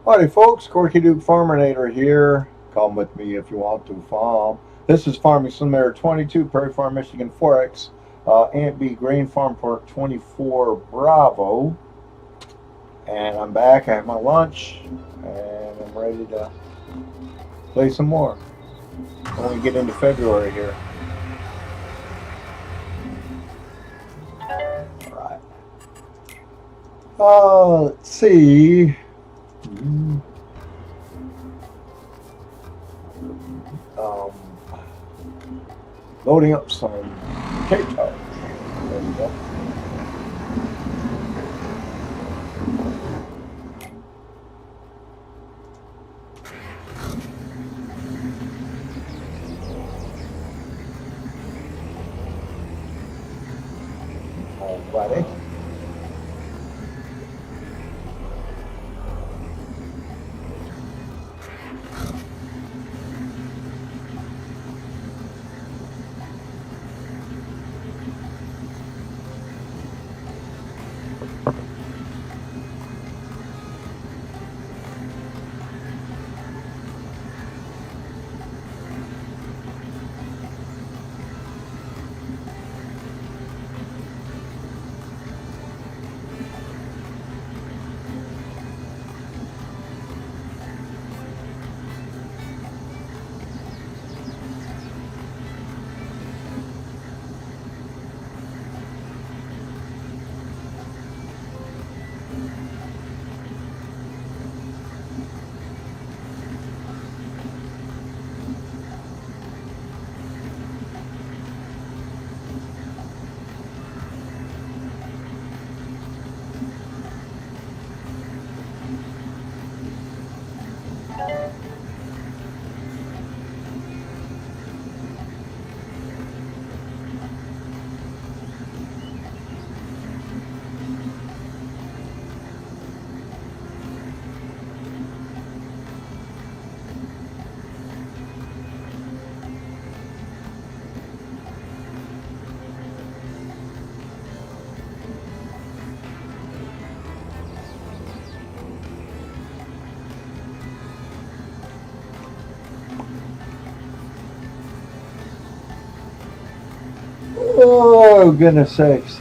Howdy, folks. Corky Duke Farminator here. Come with me if you want to farm. This is Farming Simulator 22, Prairie Farm, Michigan 4X, Ant B Grain Farm Park 24 Bravo. And I'm back. I had my lunch, and I'm ready to play some more when we get into February here. All right. Let's see. Um, Loading up some potatoes. There we go. Alrighty. Oh, goodness sakes.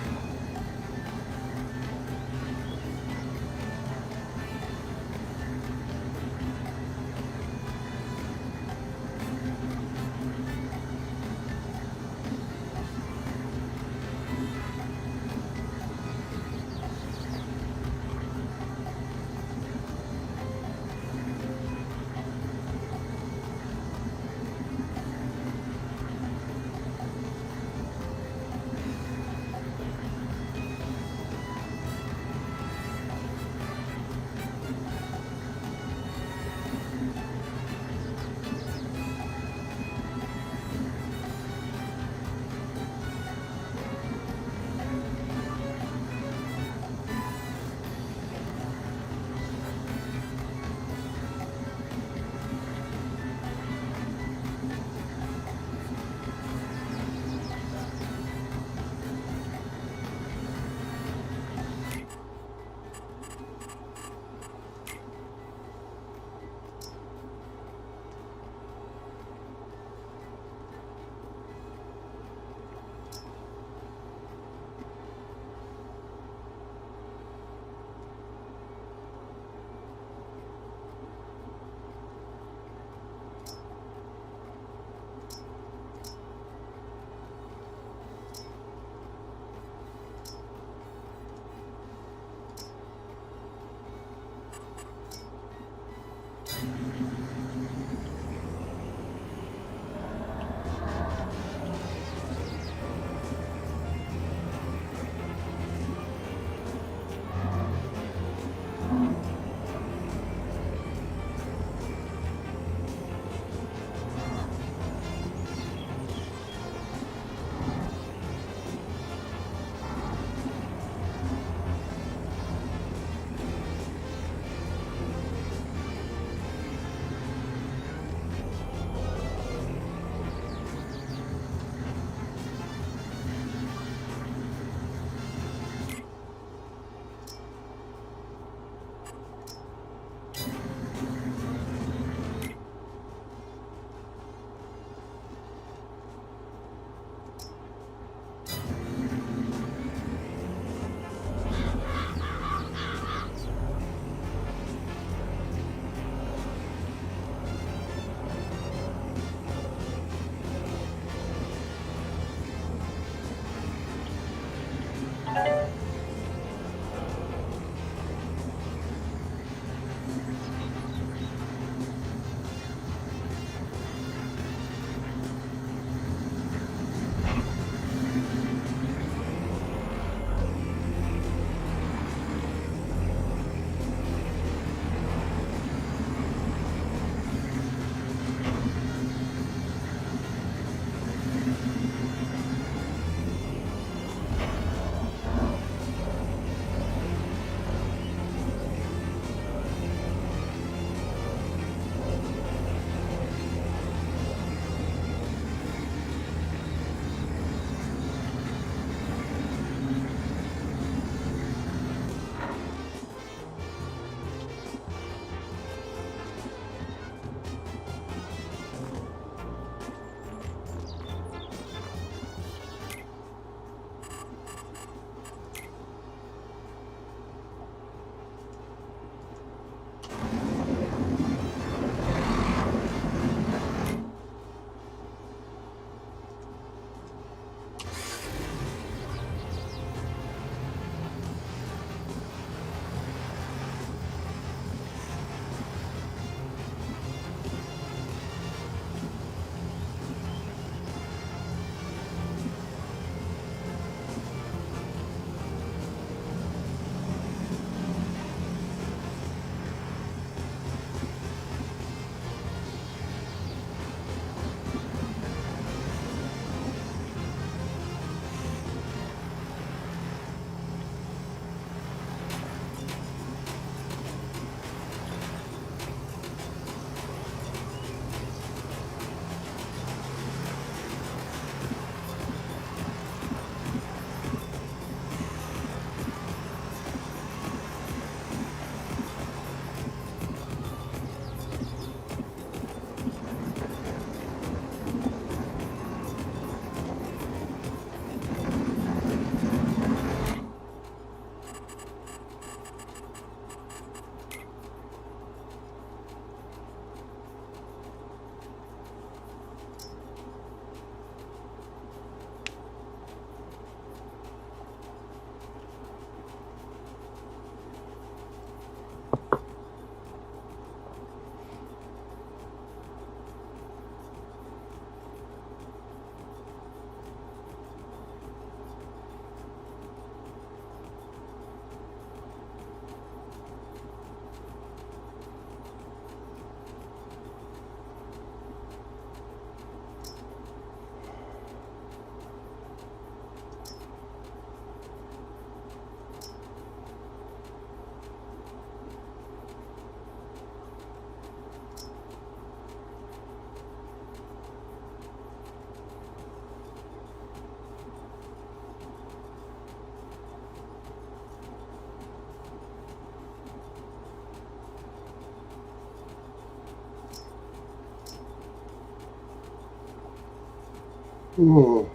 Ooh.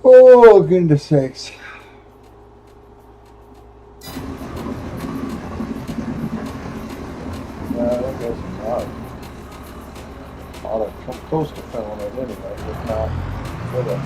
Oh, goodness sakes. That goes hard. Ought to come close to filling it anyway, but not with it.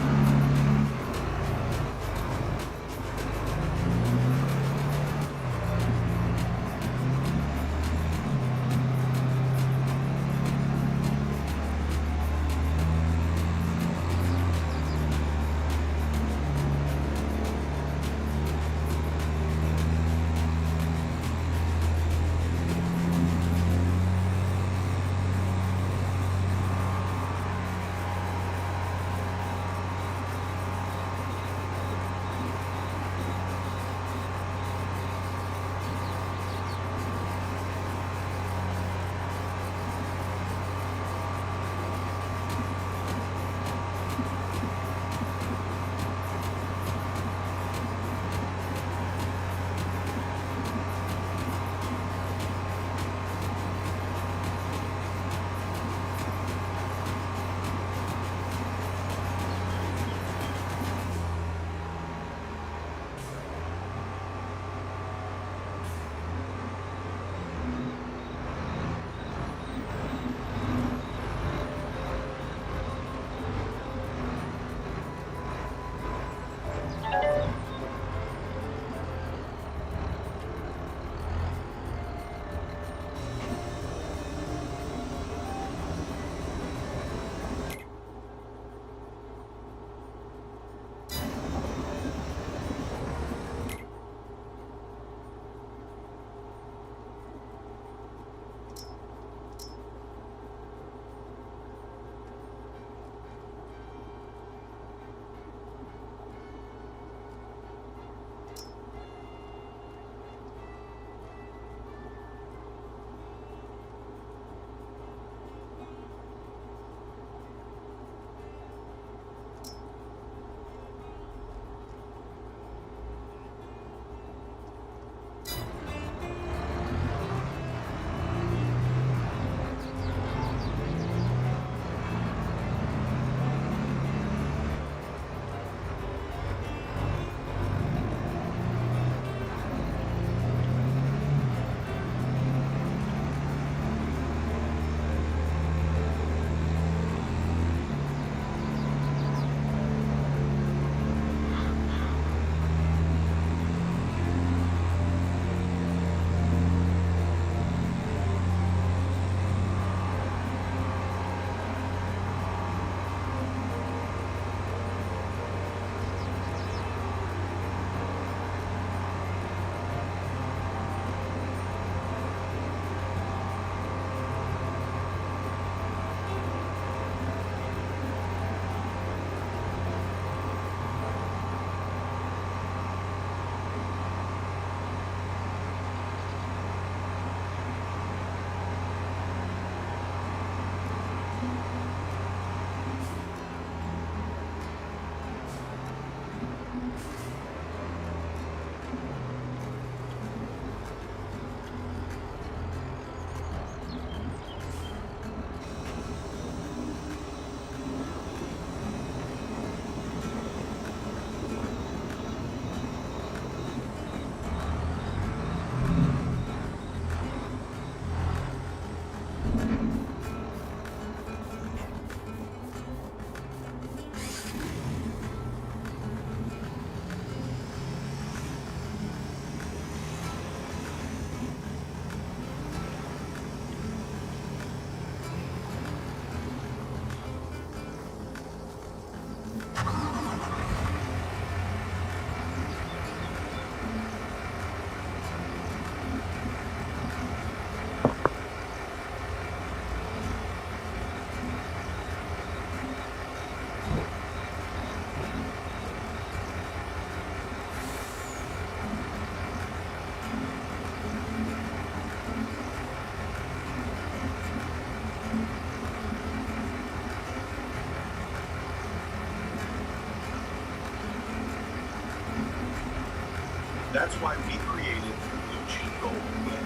That's why we created Blue Cheat Gold,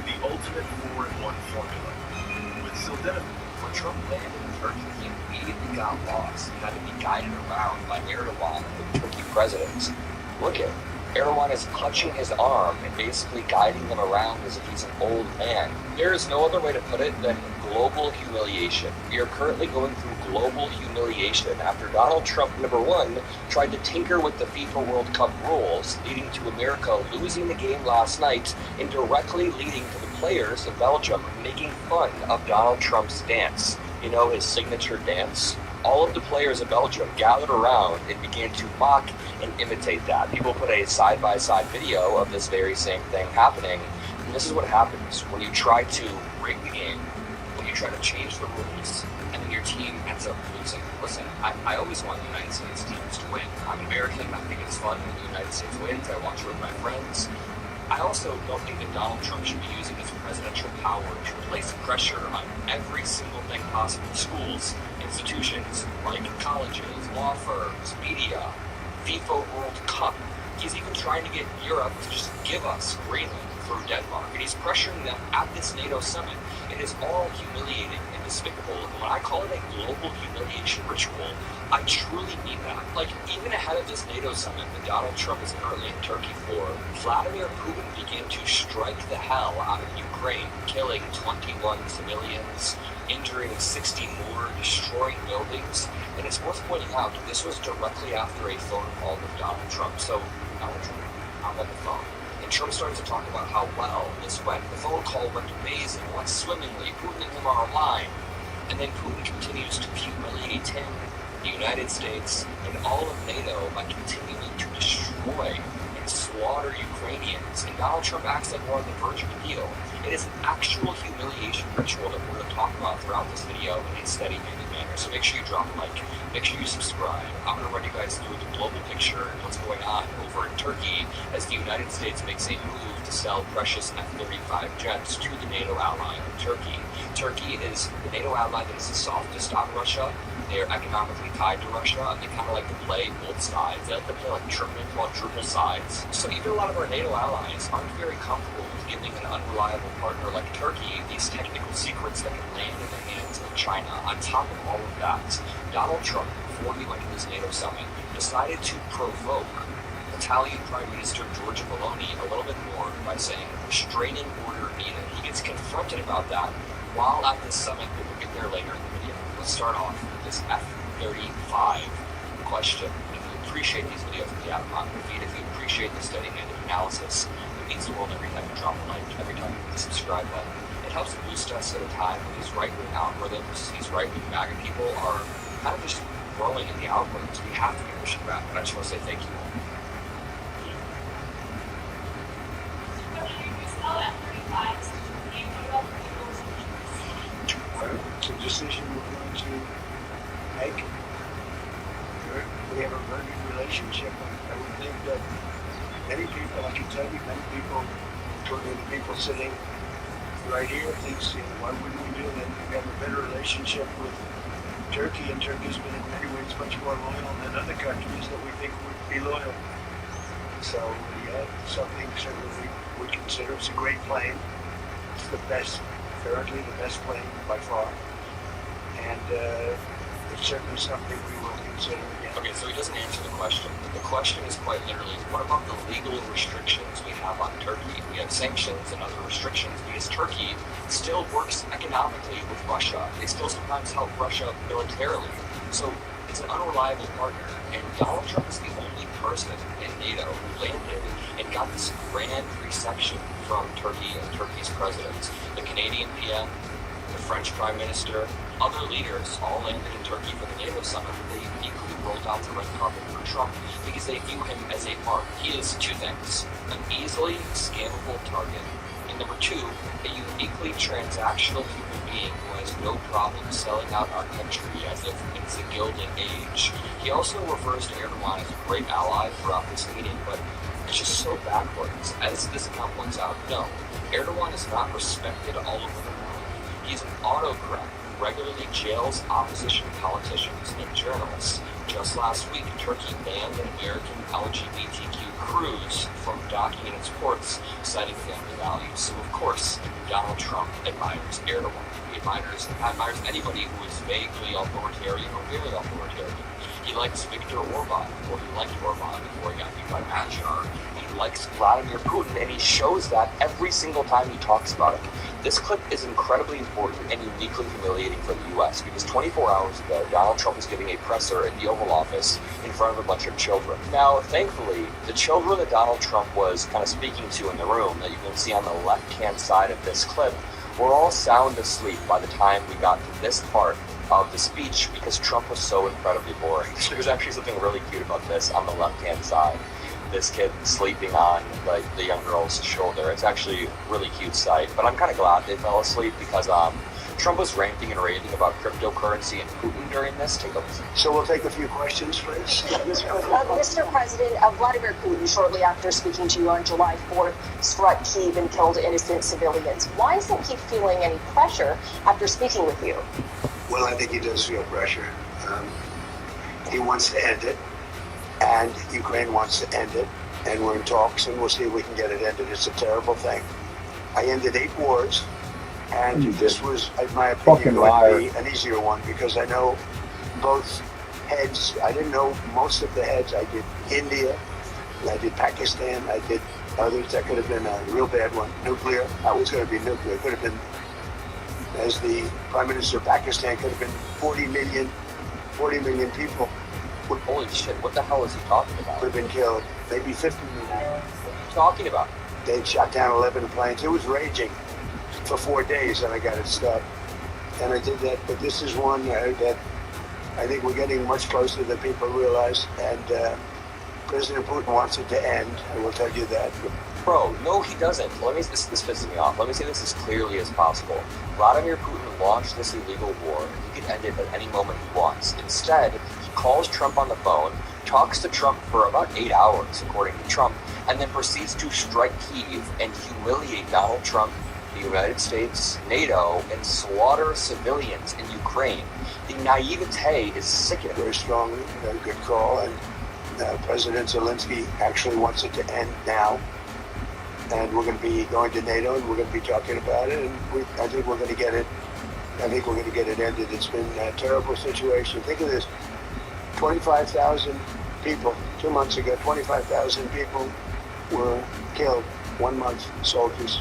the ultimate 4-in-1 formula. With sildenafil When Trump landed in Turkey, he immediately got lost. He had to be guided around by Erdogan, the Turkey president. Look at Erdogan is clutching his arm and basically guiding him around as if he's an old man. There is no other way to put it than global humiliation. We are currently going through global humiliation after Donald Trump, number one, tried to tinker with the FIFA World Cup rules, leading to America losing the game last night and directly leading to the players of Belgium making fun of Donald Trump's dance. You know, his signature dance? All of the players of Belgium gathered around and began to mock and imitate that. People put a side-by-side video of this very same thing happening. And this is what happens when you try to rig the game, when you try to change the rules, and then your team ends up losing. Listen, I always want the United States teams to win. I'm American. I think it's fun when the United States wins. I watch it with my friends. I also don't think that Donald Trump should be using his presidential power to place pressure on every single thing possible. Schools, institutions like colleges, law firms, media, FIFA World Cup. He's even trying to get Europe to just give us Greenland through Denmark, and he's pressuring them at this NATO summit. It is all humiliating and despicable, and when I call it a global humiliation ritual, I truly mean that. Like, even ahead of this NATO summit that Donald Trump is currently in Turkey for, Vladimir Putin began to strike the hell out of Ukraine, killing 21 civilians, injuring 60 more, destroying buildings. And it's worth pointing out that this was directly after a phone call with Donald Trump. So Donald Trump hung on the phone, and Trump started to talk about how well this went. The phone call went amazing, went swimmingly. Putin and him are aligned. And then Putin continues to humiliate him, the United States, and all of NATO by continuing to destroy and slaughter Ukrainians. And Donald Trump acts like we're on the verge of a deal. It is an actual humiliation ritual that we're going to talk about throughout this video in a steady manner. So make sure you drop a like, make sure you subscribe. I'm going to run you guys through the global picture and what's going on over in Turkey as the United States makes a move to sell precious F-35 jets to the NATO ally of Turkey. Turkey is the NATO ally that is the softest on Russia. They're economically tied to Russia, and they kind of like to play both sides. They like to play like triple and quadruple sides. So even a lot of our NATO allies aren't very comfortable with giving an unreliable partner like Turkey these technical secrets that can land in the hands of China. On top of all of that, Donald Trump, before he went to this NATO summit, decided to provoke Italian Prime Minister Giorgia Meloni a little bit more by saying restraining order needed. He gets confronted about that while at this summit, but we'll get there later in the video. Let's start off with this F-35 question. If you appreciate these videos from the Adam on your feed, if you appreciate the studying and analysis, it means the world every time you drop a like, every time you hit the subscribe button. It helps boost us at a time when these right-wing algorithms, these right-wing MAGA people are kind of just growing in the algorithms. We have to be pushing back, and I just want to say thank you all. It's a decision we're going to make. We have a very good relationship. I would think that many people, I can tell you, many people, including the people sitting right here, thinks, why wouldn't we do that? We have a better relationship with Turkey, and Turkey's been in many ways much more loyal than other countries that we think would be loyal. So, yeah, something certainly we would consider. It's a great plane. It's the best, currently the best plane by far. And it's certainly something we will consider again. Okay, so he doesn't answer the question. The question is quite literally, what about the legal restrictions we have on Turkey? We have sanctions and other restrictions because Turkey still works economically with Russia. They still sometimes help Russia militarily. So it's an unreliable partner. And Donald Trump is the only person in NATO who landed and got this grand reception from Turkey and Turkey's president. The Canadian PM, the French Prime Minister, other leaders all landed in Turkey for the NATO summit, but they uniquely rolled out the red carpet for Trump because they view him as a mark. He is two things: an easily scammable target, and number two, a uniquely transactional human being who has no problem selling out our country as if it's the Gilded Age. He also refers to Erdogan as a great ally throughout this meeting, but it's just so backwards. As this account points out, no, Erdogan is not respected all over the world. He's an autocrat. regularly jails opposition politicians and journalists. Just last week, Turkey banned an American LGBTQ cruise from docking in its ports, citing family values. So, of course, Donald Trump admires Erdogan. He admires anybody who is vaguely authoritarian or very authoritarian. He likes Viktor Orban, or he liked Orban before he got beat by Machar. He likes Vladimir Putin, and he shows that every single time he talks about it. This clip is incredibly important and uniquely humiliating for the U.S. because 24 hours ago, Donald Trump was giving a presser in the Oval Office in front of a bunch of children. Now, thankfully, the children that Donald Trump was kind of speaking to in the room that you can see on the left-hand side of this clip were all sound asleep by the time we got to this part of the speech because Trump was so incredibly boring. There's actually something really cute about this on the left-hand side. This kid sleeping on like the young girl's shoulder. It's actually a really cute sight, but I'm kind of glad they fell asleep because Trump was ranting and raving about cryptocurrency and Putin during this. Take a listen. So we'll take a few questions, please. Mr. President, Vladimir Putin, shortly after speaking to you on July 4th, struck Kyiv and killed innocent civilians. Why isn't he feeling any pressure after speaking with you? Well, I think he does feel pressure. He wants to end it, and Ukraine wants to end it, and we're in talks, and we'll see if we can get it ended. It's a terrible thing. I ended 8 wars, and this was, in my opinion, going to be an easier one because I know both heads. I didn't know most of the heads. I did India, I did Pakistan, I did others. That could have been a real bad one. Nuclear. I was going to be nuclear. It could have been, as the Prime Minister of Pakistan, could have been 40 million people Holy shit, what the hell is he talking about? would have been killed. Maybe 50 million. What are you talking about? They'd shot down 11 planes. It was raging for 4 days, and I got it stopped. And I did that. But this is one that I think we're getting much closer than people realize. And President Putin wants it to end. I will tell you that. Bro, no, he doesn't. This pisses me off. Let me say this as clearly as possible. Vladimir Putin launched this illegal war. He can end it at any moment he wants. Instead, he calls Trump on the phone, talks to Trump for about 8 hours, according to Trump, and then proceeds to strike Kyiv and humiliate Donald Trump, the United States, NATO, and slaughter civilians in Ukraine. The naivete is sickening. Very strong, good call. And President Zelensky actually wants it to end now. And we're going to be going to NATO, and we're going to be talking about it. And I think we're going to get it. I think we're going to get it ended. It's been a terrible situation. Think of this: 25,000 people 2 months ago. 25,000 people were killed. 1 month, soldiers.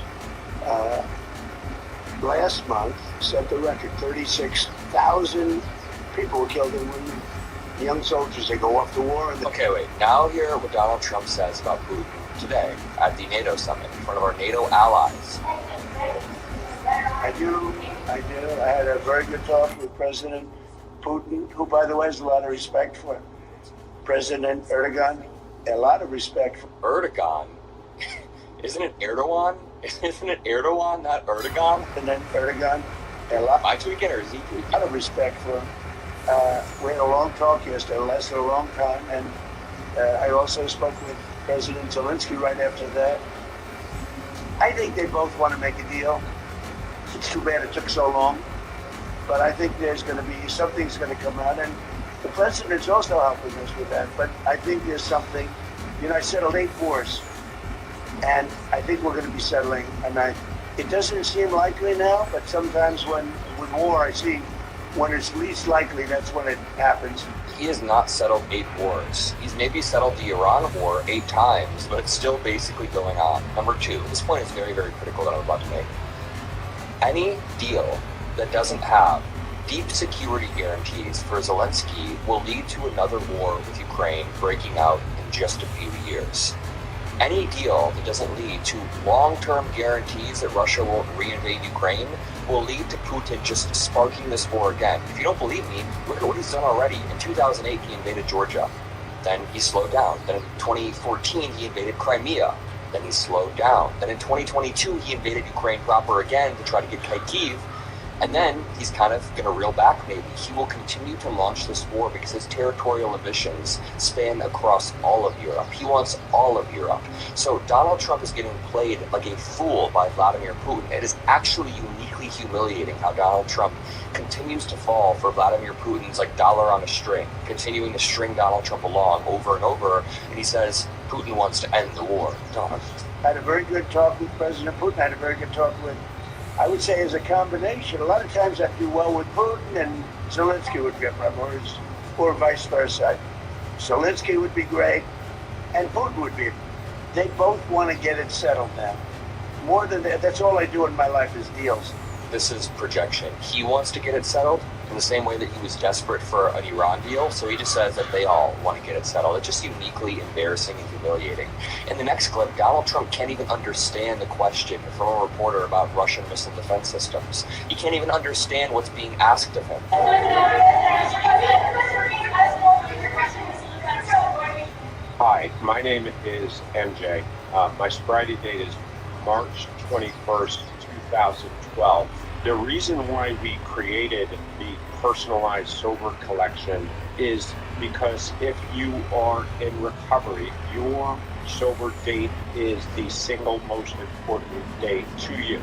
Last month set the record. 36,000 people were killed in 1 month. Young soldiers, they go off to war. Okay, wait. Now hear what Donald Trump says about Putin today at the NATO summit in front of our NATO allies. I do. I had a very good talk with President Putin, who, by the way, has a lot of respect for President Erdogan. A lot of respect for Erdogan? Isn't it Erdogan? Isn't it Erdogan, not Erdogan? President Erdogan. A lot. Am I tweaking or is he tweaking? A lot of respect for him. We had a long talk yesterday, lasted a long time, and I also spoke with President Zelensky right after that. I think they both want to make a deal. It's too bad it took so long, but I think there's going to be something's going to come out, and the president's also helping us with that. But I think there's something. I settled 8 wars, and I think we're going to be settling. And it doesn't seem likely now, but sometimes with war, I see when it's least likely, that's when it happens. He has not settled 8 wars. He's maybe settled the Iran war 8 times, but it's still basically going on. Number 2, this point is very, very critical that I'm about to make. Any deal that doesn't have deep security guarantees for Zelensky will lead to another war with Ukraine breaking out in just a few years. Any deal that doesn't lead to long-term guarantees that Russia won't reinvade Ukraine will lead to Putin just sparking this war again. If you don't believe me, look at what he's done already. In 2008, he invaded Georgia. Then he slowed down. Then in 2014, he invaded Crimea. Then he slowed down. Then in 2022, he invaded Ukraine proper again to try to get Kyiv. And then he's kind of going to reel back maybe. He will continue to launch this war because his territorial ambitions span across all of Europe. He wants all of Europe. So Donald Trump is getting played like a fool by Vladimir Putin. It is actually uniquely humiliating how Donald Trump continues to fall for Vladimir Putin's like dollar on a string, continuing to string Donald Trump along over and over. And he says Putin wants to end the war. Donald. I had a very good talk with President Putin. I had a very good talk with, I would say, as a combination. A lot of times I do well with Putin and Zelensky would be a problem, or vice versa. Zelensky would be great and Putin would be. They both want to get it settled now. More than that, that's all I do in my life is deals. This is projection. He wants to get it settled in the same way that he was desperate for an Iran deal, so he just says that they all want to get it settled. It's just uniquely embarrassing and humiliating. In the next clip, Donald Trump can't even understand the question from a reporter about Russian missile defense systems. He can't even understand what's being asked of him. Hi, my name is MJ. My sobriety date is March 21st, 2012. The reason why we created the personalized sober collection is because if you are in recovery, your sober date is the single most important date to you.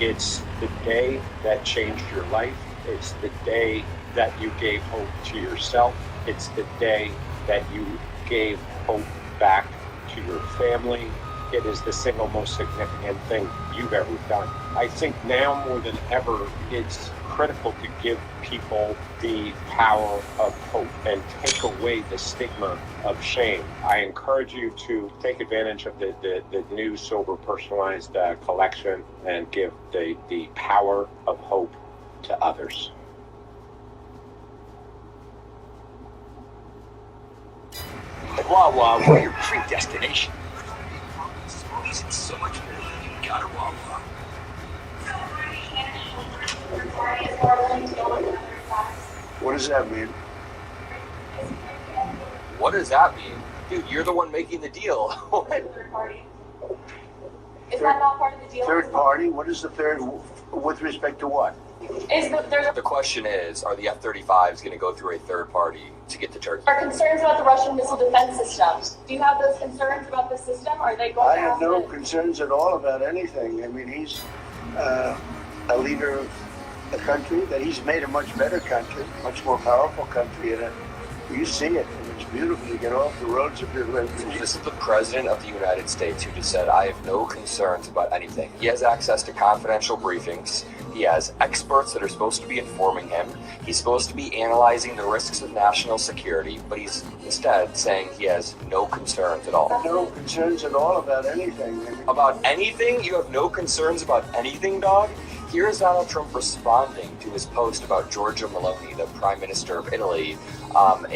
It's the day that changed your life. It's the day that you gave hope to yourself. It's the day that you gave hope back to your family. It is the single most significant thing you've ever done. I think now more than ever, it's critical to give people the power of hope and take away the stigma of shame. I encourage you to take advantage of the new sober personalized collection and give the power of hope to others. Like, Wawa, we're your predestination. Smoothies and so much more. You got it, Wawa. What does that mean? What does that mean? Dude, you're the one making the deal. What? Third party. Is that not part of the deal? Third party? What is the third, with respect to what? The question is, are the F-35s going to go through a third party to get to Turkey? Are concerns about the Russian missile defense systems? Do you have those concerns about the system? Are they going I to have have no to... concerns at all about anything. I mean, he's a leader of a country that he's made a much better country, much more powerful country. And you see it, and it's beautiful. You get off the roads of your This is the President of the United States who just said, I have no concerns about anything. He has access to confidential briefings. He has experts that are supposed to be informing him. He's supposed to be analyzing the risks of national security, but he's instead saying he has no concerns at all. No concerns at all about anything. I mean, About anything? You have no concerns about anything, dog? Here is Donald Trump responding to his post about Giorgia Meloni, the Prime Minister of Italy,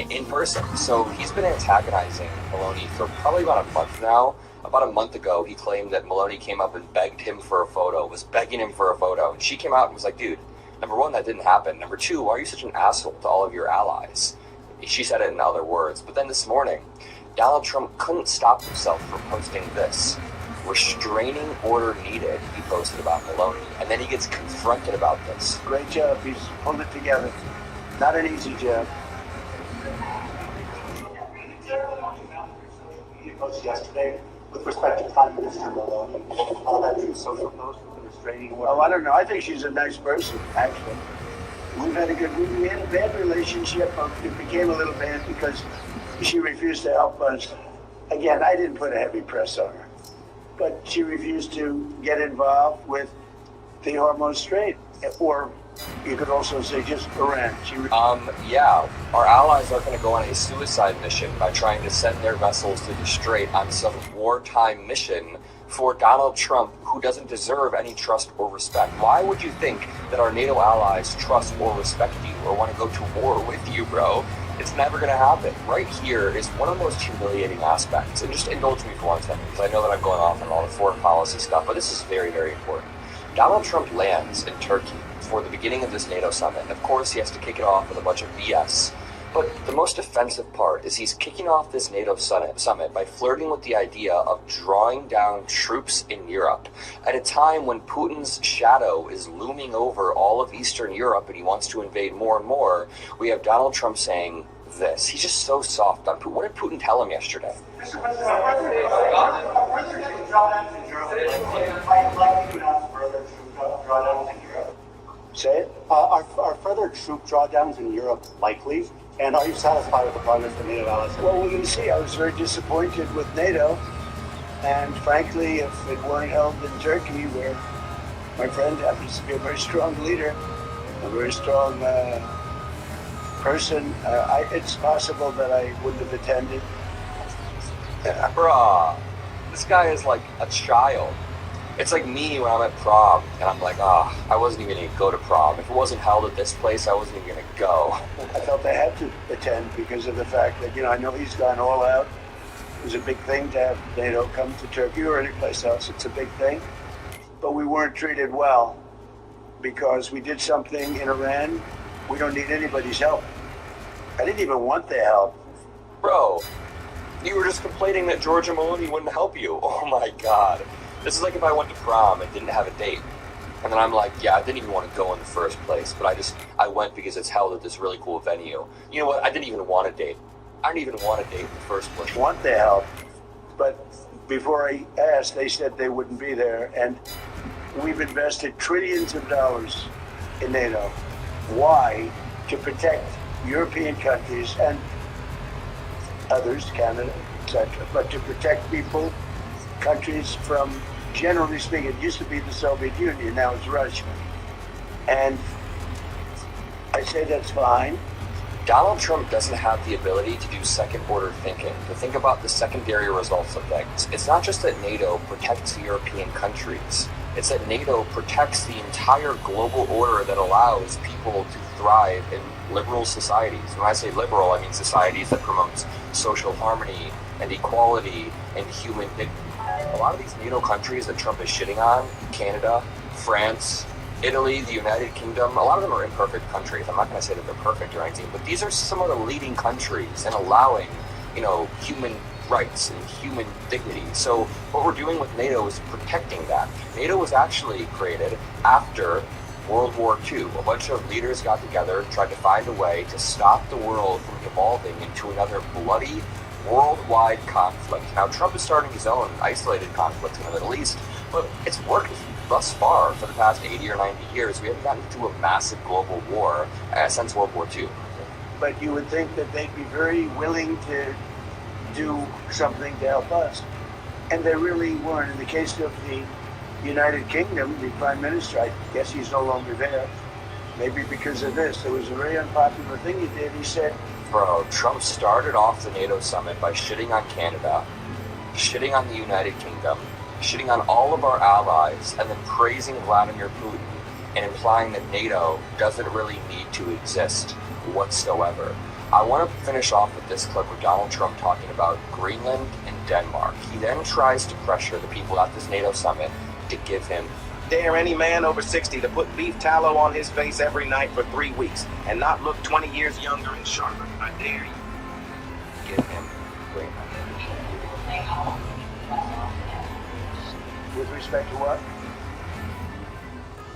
in person. So he's been antagonizing Meloni for probably about a month now. About a month ago, he claimed that Meloni came up and begged him for a photo, was begging him for a photo. And she came out and was like, dude, number one, that didn't happen. Number two, why are you such an asshole to all of your allies? She said it in other words. But then this morning, Donald Trump couldn't stop himself from posting this. Restraining order needed, he posted about Meloni. And then he gets confronted about this. great job. He's pulled it together. Not an easy job. He posted yesterday with respect to Prime Minister Meloni. That new social post with the restraining order. Oh, I don't know. I think she's a nice person, actually. We had a bad relationship. It became a little bad because she refused to help us. Again, I didn't put a heavy press on her, but she refused to get involved with the Hormuz Strait, or you could also say just Iran. Yeah, our allies are going to go on a suicide mission by trying to send their vessels to the Strait on some wartime mission for Donald Trump, who doesn't deserve any trust or respect. Why would you think that our NATO allies trust or respect you or want to go to war with you, bro? It's never going to happen. Right here is one of the most humiliating aspects. And just indulge me for 1 second, because I know that I'm going off on all the foreign policy stuff, but this is very, very important. Donald Trump lands in Turkey for the beginning of this NATO summit. Of course, he has to kick it off with a bunch of BS. But the most offensive part is he's kicking off this NATO summit by flirting with the idea of drawing down troops in Europe at a time when Putin's shadow is looming over all of Eastern Europe and he wants to invade more and more. We have Donald Trump saying this. He's just so soft on Putin. What did Putin tell him yesterday? Mr. President, are there going to drawdowns in Europe? Likely to announce further drawdowns in Europe? Say it. Are further troop drawdowns in Europe likely? And are you satisfied with the progress that NATO allies have Well, we're going to see. I was very disappointed with NATO. And frankly, if it weren't held in Turkey, where my friend happens to be a very strong leader, a very strong person, it's possible that I wouldn't have attended. Bruh, this guy is like a child. It's like me when I'm at prom, and I'm like, I wasn't even gonna go to prom. If it wasn't held at this place, I wasn't even gonna go. I felt I had to attend because of the fact that, I know he's gone all out. It was a big thing to have NATO come to Turkey or any place else. It's a big thing. But we weren't treated well because we did something in Iran. We don't need anybody's help. I didn't even want their help. Bro, you were just complaining that Georgia Maloney wouldn't help you. Oh my god. This is like if I went to prom and didn't have a date. And then I'm like, yeah, I didn't even want to go in the first place, but I went because it's held at this really cool venue. You know what? I didn't even want a date. I didn't even want a date in the first place. Want their help. But before I asked, they said they wouldn't be there. And we've invested trillions of dollars in NATO. Why? To protect European countries and others, Canada, etc. But to protect people, countries from, generally speaking, it used to be the Soviet Union, now it's Russia. And I say that's fine. Donald Trump doesn't have the ability to do second-order thinking, to think about the secondary results of things. It's not just that NATO protects European countries. It's that NATO protects the entire global order that allows people to thrive in liberal societies. When I say liberal, I mean societies that promote social harmony and equality and human dignity. A lot of these NATO countries that Trump is shitting on, Canada, France, Italy, the United Kingdom, a lot of them are imperfect countries. I'm not going to say that they're perfect or anything, but these are some of the leading countries in allowing, human rights and human dignity. So what we're doing with NATO is protecting that. NATO was actually created after World War II. A bunch of leaders got together, tried to find a way to stop the world from evolving into another bloody worldwide conflict. Now, Trump is starting his own isolated conflict in the Middle East, but it's worked thus far for the past 80 or 90 years. We haven't gotten into a massive global war since World War II. But you would think that they'd be very willing to do something to help us. And they really weren't. In the case of the United Kingdom, the Prime Minister, I guess he's no longer there, maybe because of this. There was a very unpopular thing he did. He said, Bro, Trump started off the NATO summit by shitting on Canada, shitting on the United Kingdom, shitting on all of our allies, and then praising Vladimir Putin and implying that NATO doesn't really need to exist whatsoever. I want to finish off with this clip of Donald Trump talking about Greenland and Denmark. He then tries to pressure the people at this NATO summit to give him dare any man over 60 to put beef tallow on his face every night for 3 weeks and not look 20 years younger and sharper. I dare you. give him Greenland. with respect to what?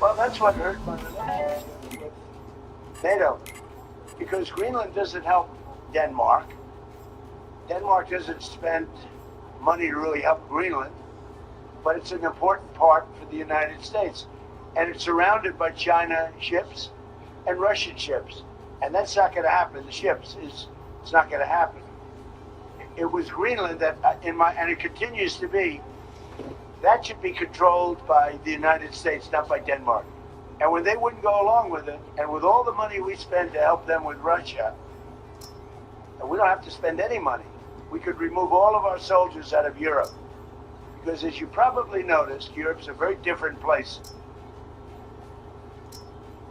Well, that's what hurt my relationship with NATO. Because Greenland doesn't help Denmark. Denmark doesn't spend money to really help Greenland, but it's an important part for the United States. And it's surrounded by China ships and Russian ships. And that's not going to happen. The ships it's not going to happen. It was Greenland that, and it continues to be, that should be controlled by the United States, not by Denmark. And when they wouldn't go along with it, and with all the money we spend to help them with Russia, and we don't have to spend any money, we could remove all of our soldiers out of Europe. Because as you probably noticed, Europe's a very different place.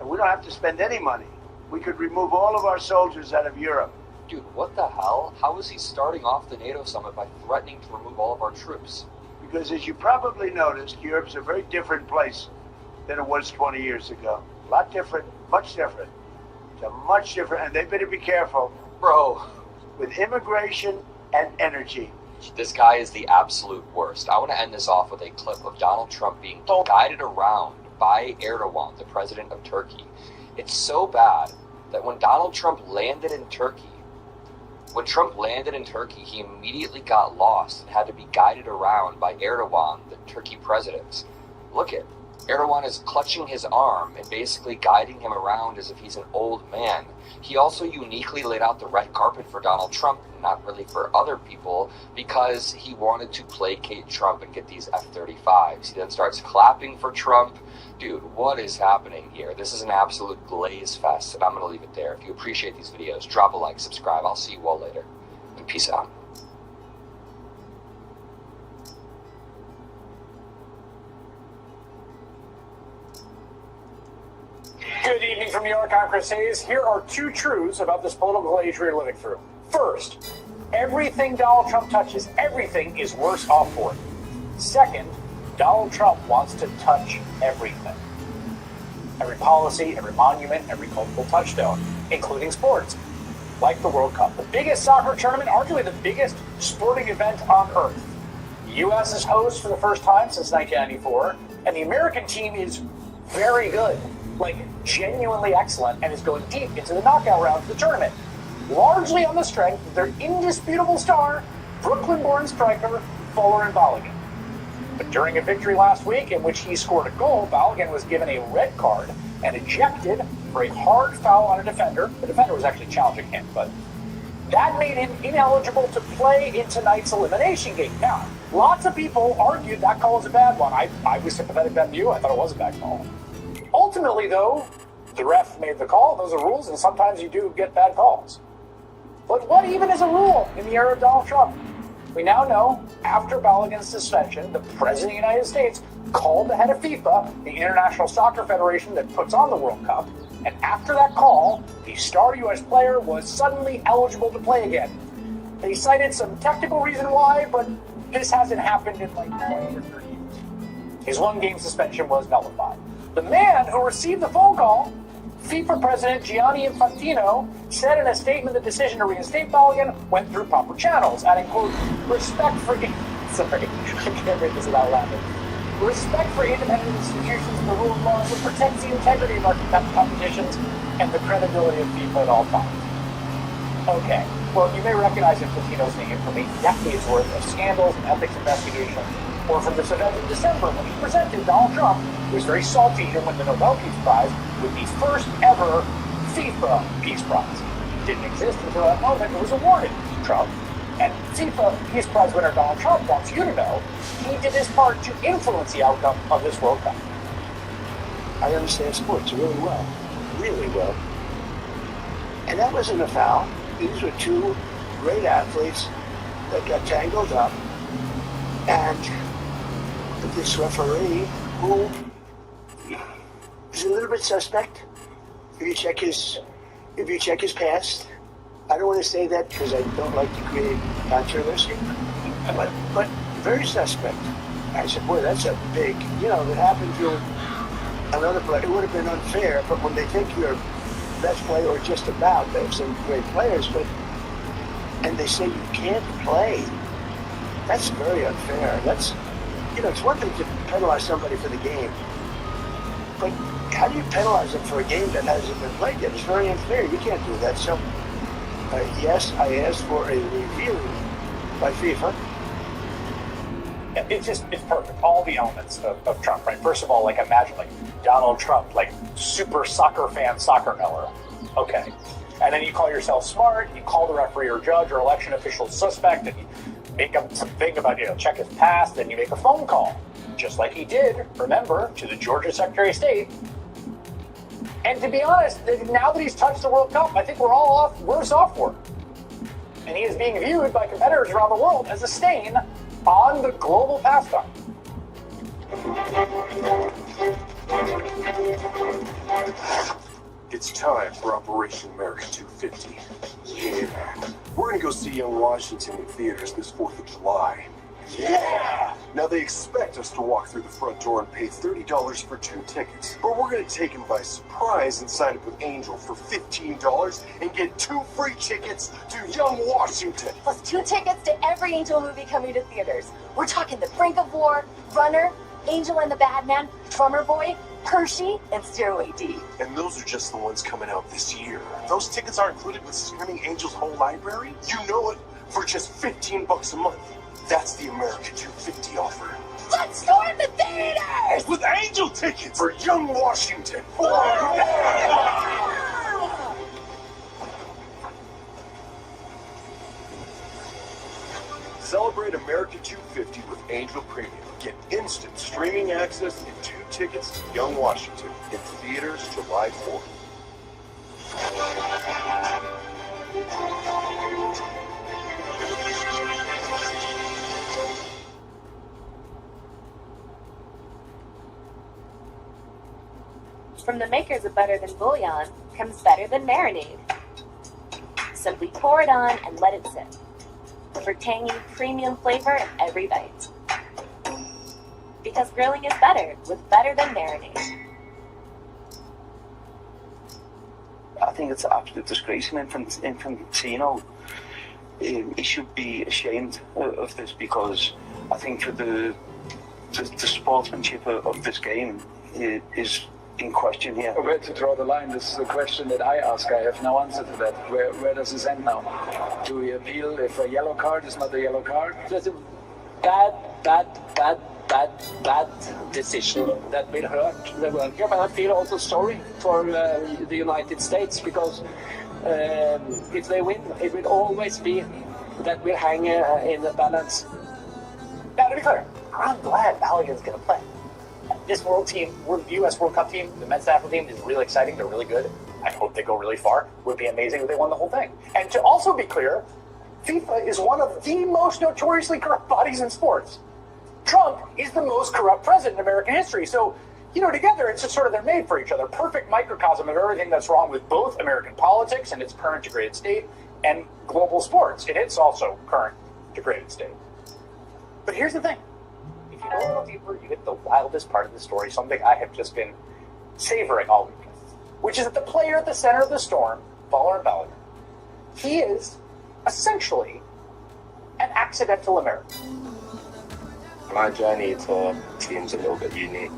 And we don't have to spend any money. We could remove all of our soldiers out of Europe. Dude, what the hell? How is he starting off the NATO summit by threatening to remove all of our troops? Because as you probably noticed, Europe's a very different place than it was 20 years ago. A lot different, much different. It's a much different, and they better be careful. Bro. With immigration and energy. This guy is the absolute worst. I want to end this off with a clip of Donald Trump being guided around by Erdogan, the president of Turkey. It's so bad that when Donald Trump landed in Turkey, he immediately got lost and had to be guided around by Erdogan, the Turkey president. Look at Erdogan is clutching his arm and basically guiding him around as if he's an old man. He also uniquely laid out the red carpet for Donald Trump, not really for other people, because he wanted to placate Trump and get these F-35s. He then starts clapping for Trump. Dude, what is happening here? This is an absolute glaze fest, and I'm going to leave it there. If you appreciate these videos, drop a like, subscribe. I'll see you all later, and peace out. Good evening from New York. I'm Chris Hayes. Here are two truths about this political age we're living through. First, everything Donald Trump touches, everything is worse off for it. Second, Donald Trump wants to touch everything. Every policy, every monument, every cultural touchstone, including sports, like the World Cup. The biggest soccer tournament, arguably the biggest sporting event on earth. The U.S. is host for the first time since 1994, and the American team is very good. Like, genuinely excellent, and is going deep into the knockout round of the tournament, largely on the strength of their indisputable star, Brooklyn-born striker Folarin Balogun. But during a victory last week in which he scored a goal, Balogun was given a red card and ejected for a hard foul on a defender. The defender was actually challenging him, but that made him ineligible to play in tonight's elimination game. Now, lots of people argued that call was a bad one. I was sympathetic to that view. I thought it was a bad call. Ultimately, though, the ref made the call. Those are rules, and sometimes you do get bad calls. But what even is a rule in the era of Donald Trump? We now know, after Balogun's suspension, the President of the United States called the head of FIFA, the International Soccer Federation that puts on the World Cup, and after that call, the star U.S. player was suddenly eligible to play again. They cited some technical reason why, but this hasn't happened in like 20 or 30 years. His one-game suspension was nullified. The man who received the phone call, FIFA President Gianni Infantino, said in a statement the decision to reinstate Balogun went through proper channels, adding, quote, respect for... Sorry, I can't read this without laughing. Respect for independent institutions and the rule of law that protects the integrity of our competitions and the credibility of FIFA at all times. Okay, well, you may recognize Infantino's name from a decade's worth of scandals and ethics investigations, or from this event in December when he presented Donald Trump, who was very salty to win the Nobel Peace Prize, with the first ever FIFA Peace Prize. It didn't exist until that moment it was awarded to Trump. And FIFA Peace Prize winner Donald Trump wants you to know he did his part to influence the outcome of this World Cup. I understand sports really well. Really well. And that wasn't a foul. These were two great athletes that got tangled up. And this referee, who is a little bit suspect, if you check his past, I don't want to say that because I don't like to create controversy, but very suspect. I said, boy, that's a big, that happened to another player. It would have been unfair, but when they think you're best player or just about, they have some great players, and they say you can't play, that's very unfair. That's, it's one thing to penalize somebody for the game, but how do you penalize them for a game that hasn't been played yet? It's very unfair. You can't do that. So, yes, I asked for a review by FIFA. Yeah, it's perfect. All the elements of Trump, right? First of all, imagine Donald Trump, super soccer fan, soccer knower. Okay. And then you call yourself smart, you call the referee or judge or election official suspect, and you make him think about, check his past, then you make a phone call. Just like he did, remember, to the Georgia Secretary of State. And to be honest, now that he's touched the World Cup, I think we're all worse off for it. And he is being viewed by competitors around the world as a stain on the global pastime. It's time for Operation America 250. Yeah. We're gonna go see Young Washington in theaters this 4th of July. Yeah! Now they expect us to walk through the front door and pay $30 for 2 tickets, but we're gonna take them by surprise and sign up with Angel for $15 and get 2 free tickets to Young Washington. Plus 2 tickets to every Angel movie coming to theaters. We're talking The Brink of War, Runner, Angel and the Bad Man, Drummer Boy, Hershey, and Stairway D. And those are just the ones coming out this year. Those tickets are included with streaming Angel's whole library? You know it, for just $15 a month. That's the America 250 offer. Let's storm the theaters! With Angel tickets for Young Washington. Celebrate America 250 with Angel Premium. Get instant streaming access and 2 tickets to Young Washington in theaters July 4th. From the makers of Better Than Bouillon comes Better Than Marinade. Simply pour it on and let it sit. For tangy, premium flavor in every bite. Because grilling is better with Better Than Marinade. I think it's an absolute disgrace in Infantino. He should be ashamed of this, because I think the sportsmanship of this game is in question here. Where to draw the line? This is a question that I ask. I have no answer to that. Where does this end now? Do we appeal if a yellow card is not a yellow card? That's a bad decision that will hurt the world here. But I feel also sorry for the United States, because if they win, it will always be that will hang in the balance. Now, to be clear, I'm glad Balogun's going to play. This world team, U.S. World Cup team, the men's national team is really exciting. They're really good. I hope they go really far. It would be amazing if they won the whole thing. And to also be clear, FIFA is one of the most notoriously corrupt bodies in sports. Trump is the most corrupt president in American history. So, together it's just sort of they're made for each other. Perfect microcosm of everything that's wrong with both American politics and its current degraded state and global sports in its also current degraded state. But here's the thing. If you go a little deeper, you hit the wildest part of the story, something I have just been savoring all weekend, which is that the player at the center of the storm, Folarin Balogun, he is essentially an accidental American. My journey to team's a little bit unique.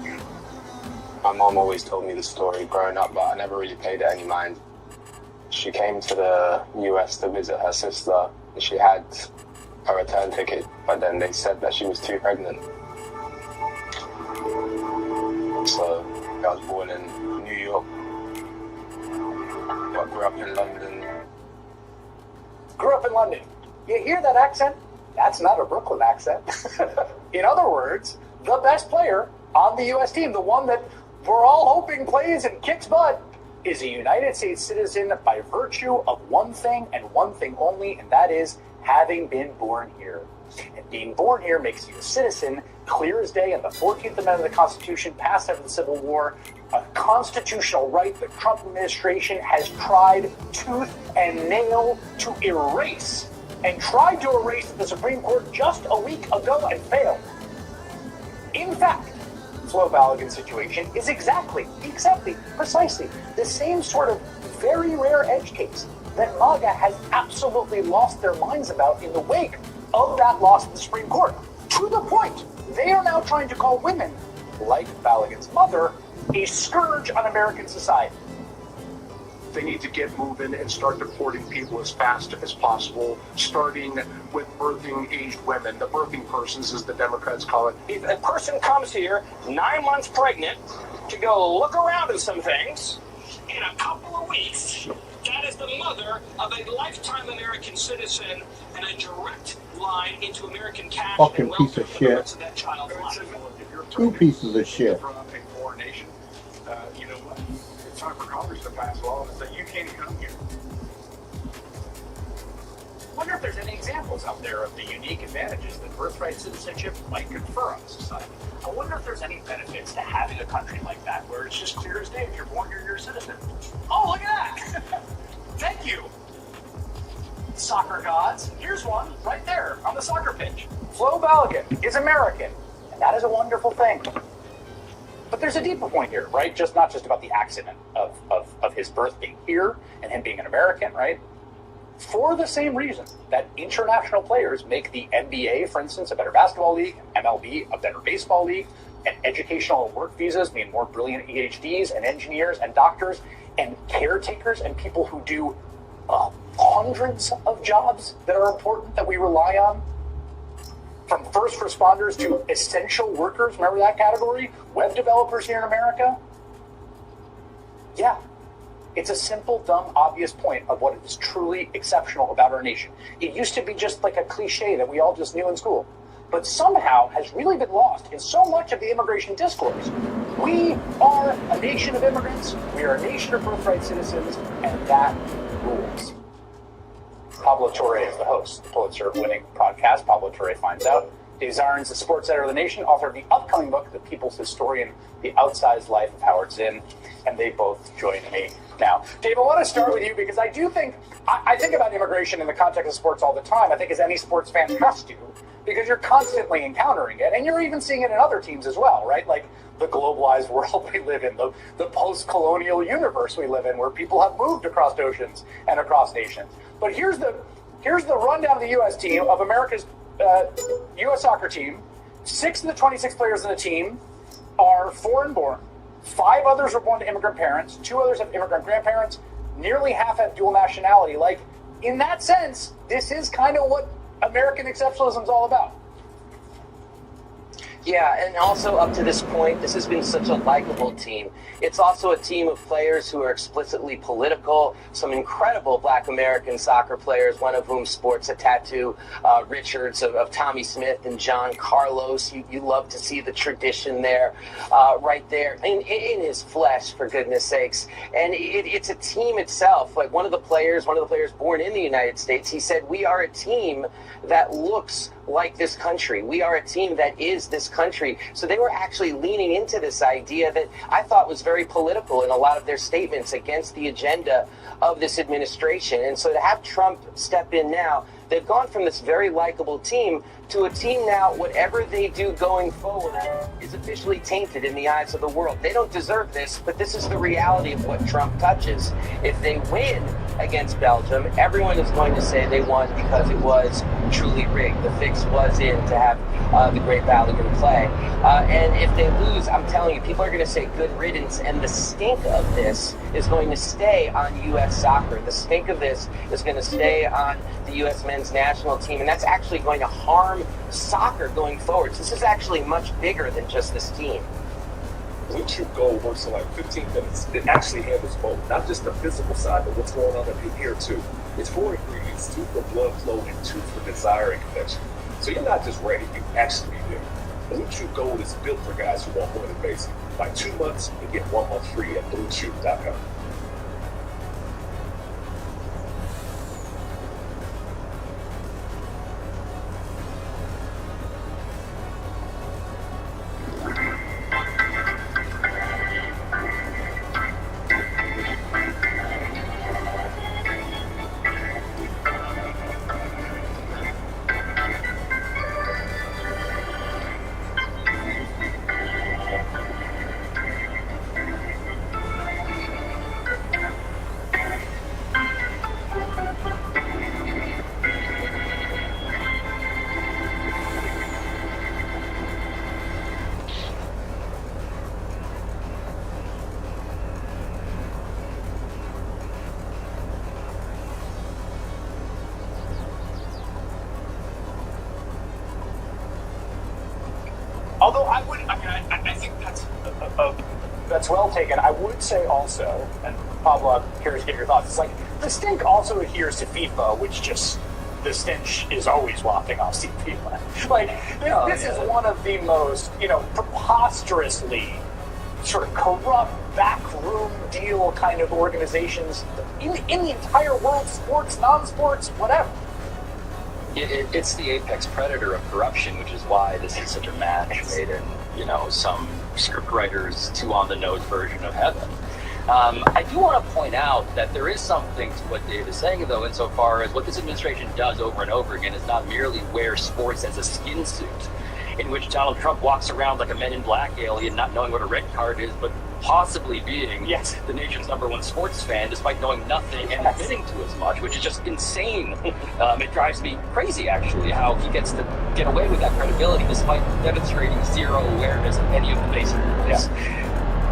My mom always told me the story growing up, but I never really paid it any mind. She came to the US to visit her sister. She had a return ticket, but then they said that she was too pregnant. So I was born in New York, but grew up in London. Grew up in London. You hear that accent? That's not a Brooklyn accent. In other words, the best player on the U.S. team, the one that we're all hoping plays and kicks butt, is a United States citizen by virtue of one thing and one thing only, and that is having been born here. And being born here makes you a citizen, clear as day, in the 14th Amendment of the Constitution, passed after the Civil War, a constitutional right the Trump administration has tried tooth and nail to erase, and tried to erase at the Supreme Court just a week ago and failed. In fact, Flo Balogun's situation is precisely the same sort of very rare edge case that MAGA has absolutely lost their minds about in the wake of that loss at the Supreme Court. To the point, they are now trying to call women, like Balogun's mother, a scourge on American society. They need to get moving and start deporting people as fast as possible, starting with birthing-aged women. The birthing persons, as the Democrats call it. If a person comes here 9 months pregnant to go look around at some things, in a couple of weeks, that is the mother of a lifetime American citizen and a direct line into American cash Fucking and piece welfare of for the shit. rest of that child's life. Two pieces of shit. From a foreign nation, you know what? It's time for Congress to pass laws that say you can't come here. I wonder if there's any examples out there of the unique advantages that birthright citizenship might confer on society. I wonder if there's any benefits to having a country like that, where it's just clear as day if you're born here, you're a citizen. Oh, look at that! Thank you, soccer gods. Here's one right there on the soccer pitch. Flo Balogun is American, and that is a wonderful thing. But there's a deeper point here, right? Not just about the accident of his birth being here and him being an American, right? For the same reason that international players make the NBA, for instance, a better basketball league, MLB, a better baseball league, and educational and work visas mean more brilliant PhDs and engineers and doctors and caretakers and people who do hundreds of jobs that are important that we rely on. from first responders to essential workers, remember that category? Web developers here in America? Yeah. It's a simple, dumb, obvious point of what is truly exceptional about our nation. It used to be just like a cliche that we all just knew in school, but somehow has really been lost in so much of the immigration discourse. We are a nation of immigrants, we are a nation of birthright citizens, and that rules. Pablo Torre is the host, the Pulitzer-winning podcast, Pablo Torre Finds Out. Dave Zarins, the sports editor of The Nation, author of the upcoming book, The People's Historian, The Outsized Life of Howard Zinn, and they both join me now. Dave, I want to start with you because I do think, I think about immigration in the context of sports all the time. I think as any sports fan has to, because you're constantly encountering it, and you're even seeing it in other teams as well, right? Like the globalized world we live in, the post-colonial universe we live in, where people have moved across oceans and across nations. But here's the rundown of the U.S. team, of America's U.S. soccer team. 6 of the 26 players on the team are foreign-born. 5 others are born to immigrant parents. 2 others have immigrant grandparents. Nearly half have dual nationality. Like, in that sense, this is kind of what American exceptionalism is all about. Yeah, and also up to this point, this has been such a likable team. It's also a team of players who are explicitly political, some incredible Black American soccer players, one of whom sports a tattoo, Richards of Tommy Smith and John Carlos. You love to see the tradition there, right there, in his flesh, for goodness sakes. And it's a team itself. Like one of the players born in the United States, he said, "We are a team that looks like this country. We are a team that is this country." So they were actually leaning into this idea that I thought was very political in a lot of their statements against the agenda of this administration. And so to have Trump step in now, they've gone from this very likable team to a team now, whatever they do going forward is officially tainted in the eyes of the world. They don't deserve this, but this is the reality of what Trump touches. If they win against Belgium, everyone is going to say they won because it was truly rigged. The fix was in to have the Great Balogun play. And if they lose, I'm telling you, people are going to say good riddance, and the stink of this is going to stay on U.S. soccer. The stink of this is going to stay on the U.S. men's national team, and that's actually going to harm soccer going forward. So this is actually much bigger than just this team. Blue Troop Gold works in like 15 minutes. It actually handles both, not just the physical side, but what's going on in here too. It's 4 ingredients: 2 for blood flow and 2 for desire and connection. So you're not just ready, you actually there. Blue Troop Gold is built for guys who want more than basic. By 2 months, you get 1 month free at BlueChew.com. Although I think that's well taken. I would say also, and Pablo, I'm curious to get your thoughts. It's like the stink also adheres to FIFA, which just the stench is always wafting off FIFA. Like this is one of the most preposterously sort of corrupt backroom deal kind of organizations in the entire world, sports, non-sports, whatever. It's the apex predator of corruption, which is why this is such a match made in, some scriptwriter's too-on-the-nose version of heaven. I do want to point out that there is something to what Dave is saying, though, insofar as what this administration does over and over again is not merely wear sports as a skin suit, in which Donald Trump walks around like a Men in Black alien, not knowing what a red card is, but possibly being the nation's #1 sports fan, despite knowing nothing and admitting to as much, which is just insane. It drives me crazy, actually, how he gets to get away with that credibility despite demonstrating zero awareness of any of the basic rules.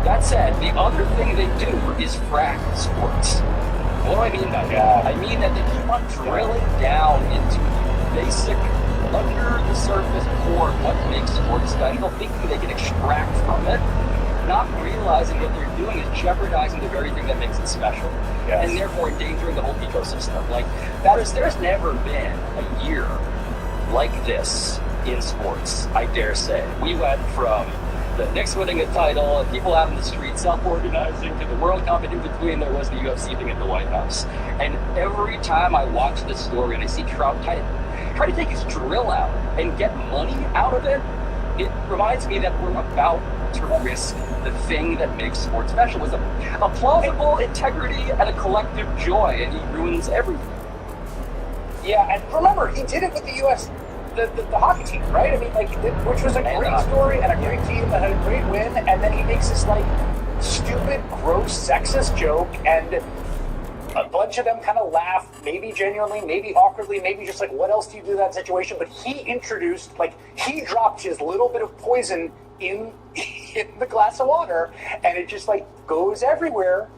That said, the other thing they do is frack sports. What do I mean by that? I mean that they keep on drilling down into basic under the surface core of what makes sports special, thinking they can extract from it, not realizing what they're doing is jeopardizing the very thing that makes it special, and therefore endangering the whole ecosystem. Like, there's never been a year like this in sports, I dare say. We went from the Knicks winning a title and people out in the street self-organizing to the World Cup, and in between there was the UFC thing at the White House. And every time I watch this story and I see Trout try to take his drill out and get money out of it, it reminds me that we're about to risk the thing that makes sports special, was a plausible integrity and a collective joy, and he ruins everything. Yeah, and remember, he did it with the U.S., the hockey team, right? I mean, like, which was a great story and a great team that had a great win, and then he makes this, like, stupid, gross, sexist joke, and a bunch of them kind of laugh, maybe genuinely, maybe awkwardly, maybe just like, what else do you do in that situation? But he introduced, like, he dropped his little bit of poison in the glass of water, and it just, like, goes everywhere.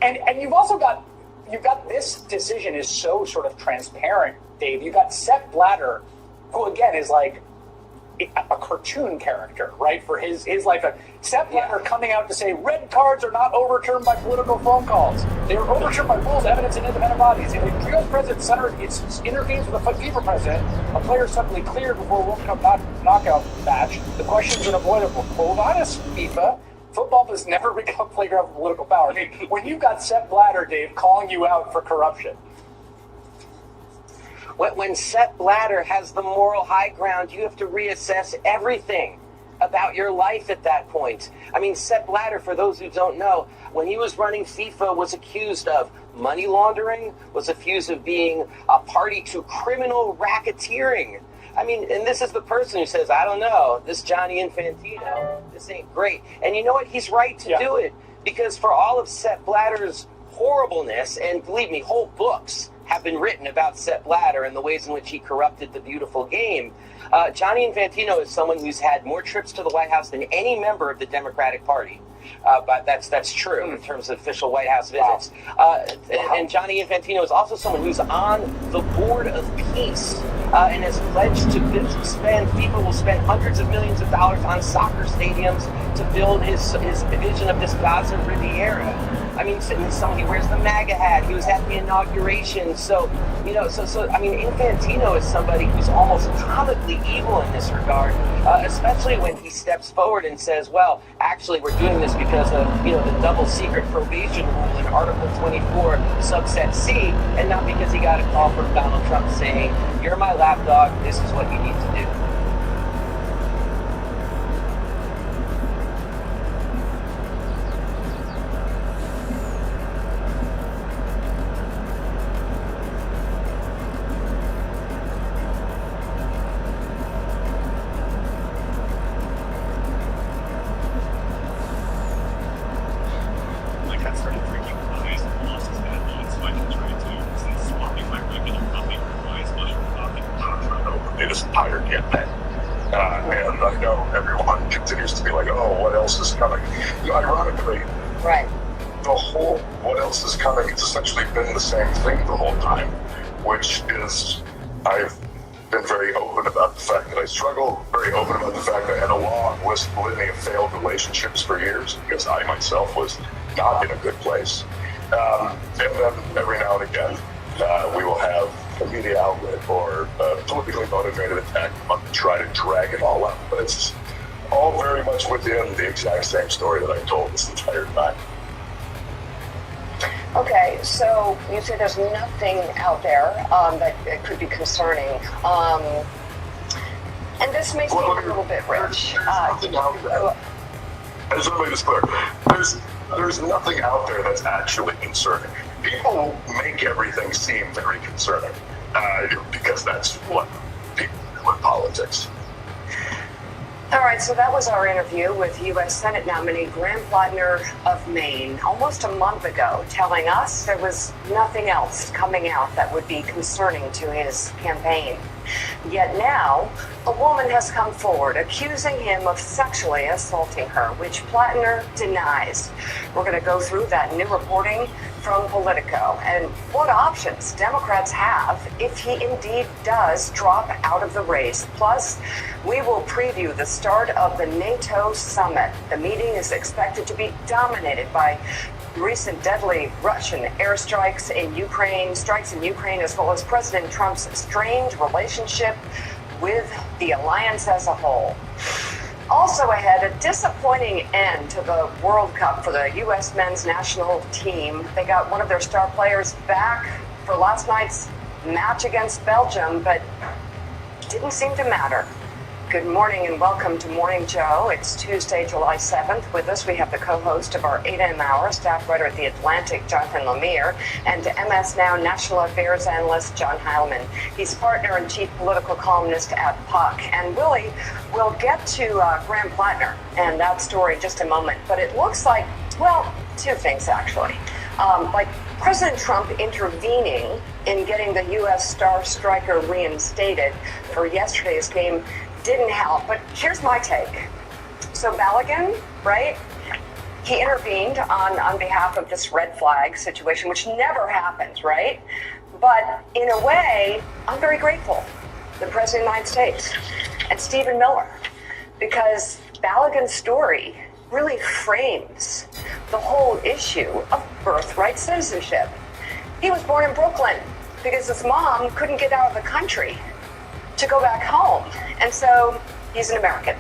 And you've also got this decision is so sort of transparent, Dave. You got Sepp Blatter, who again is like a cartoon character, right? For his life. Sepp Blatter coming out to say red cards are not overturned by political phone calls. They are overturned by rules, evidence, and independent bodies. If a Trio's president intervenes with a FIFA president, a player suddenly cleared before a World Cup knockout match, the questions are unavoidable. Hold on, FIFA. Football has never become a playground for political power. I mean, when you've got Sepp Blatter, Dave, calling you out for corruption. When Sepp Blatter has the moral high ground, you have to reassess everything about your life at that point. I mean, Sepp Blatter, for those who don't know, when he was running FIFA, was accused of money laundering, was accused of being a party to criminal racketeering. I mean, and this is the person who says, I don't know, this Johnny Infantino, this ain't great. And you know what? He's right to do it, because for all of Sepp Blatter's horribleness, and believe me, whole books have been written about Sepp Blatter and the ways in which he corrupted the beautiful game. Johnny Infantino is someone who's had more trips to the White House than any member of the Democratic Party. But that's true in terms of official White House visits. And Johnny Infantino is also someone who's on the board of peace and has pledged to spend, FIFA will spend hundreds of millions of dollars on soccer stadiums to build his vision of this Gaza Riviera. I mean, somebody wears the MAGA hat. He was at the inauguration. So, you know, I mean, Infantino is somebody who's almost comically evil in this regard, especially when he steps forward and says, well, actually, we're doing this because of, you know, the double secret probation rule in Article 24, subset C, and not because he got a call from Donald Trump saying, you're my lapdog, this is what you need to do. The same thing the whole time, which is I've been very open about the fact that I struggle, very open about the fact that I had a long litany of failed relationships for years because I myself was not in a good place. And then every now and again, we will have a media outlet or a politically motivated attack to try to drag it all up. But it's all very much within the exact same story that I've told this entire time. Okay, so you say there's nothing out there that it could be concerning. And this makes me a little bit rich. I just want to make this clear. There's nothing out there that's actually concerning. People make everything seem very concerning because that's what people do in politics. All right, so that was our interview with U.S. Senate nominee Graham Plotner of Maine almost a month ago, telling us there was nothing else coming out that would be concerning to his campaign. Yet now, a woman has come forward accusing him of sexually assaulting her, which Plattner denies. We're going to go through that new reporting from Politico and what options Democrats have if he indeed does drop out of the race. Plus, we will preview the start of the NATO summit. The meeting is expected to be dominated by recent deadly Russian airstrikes in Ukraine, as well as President Trump's strained relationship with the alliance as a whole. Also ahead, a disappointing end to the World Cup for the U.S. men's national team. They got one of their star players back for last night's match against Belgium, but it didn't seem to matter. Good morning and welcome to Morning Joe. It's Tuesday, July 7th. With us, we have the co-host of our 8 a.m. hour, staff writer at The Atlantic, Jonathan Lemire, and MS Now National Affairs analyst, John Heilman. He's partner and chief political columnist at Puck. And Willie, we'll get to Graham Plattner and that story in just a moment. But it looks like, well, two things actually. Like President Trump intervening in getting the U.S. star striker reinstated for yesterday's game didn't help, but here's my take. So Balogun, right? He intervened on behalf of this red flag situation, which never happens, right? But in a way, I'm very grateful to the President of the United States and Stephen Miller, because Balogun's story really frames the whole issue of birthright citizenship. He was born in Brooklyn because his mom couldn't get out of the country to go back home. And so he's an American.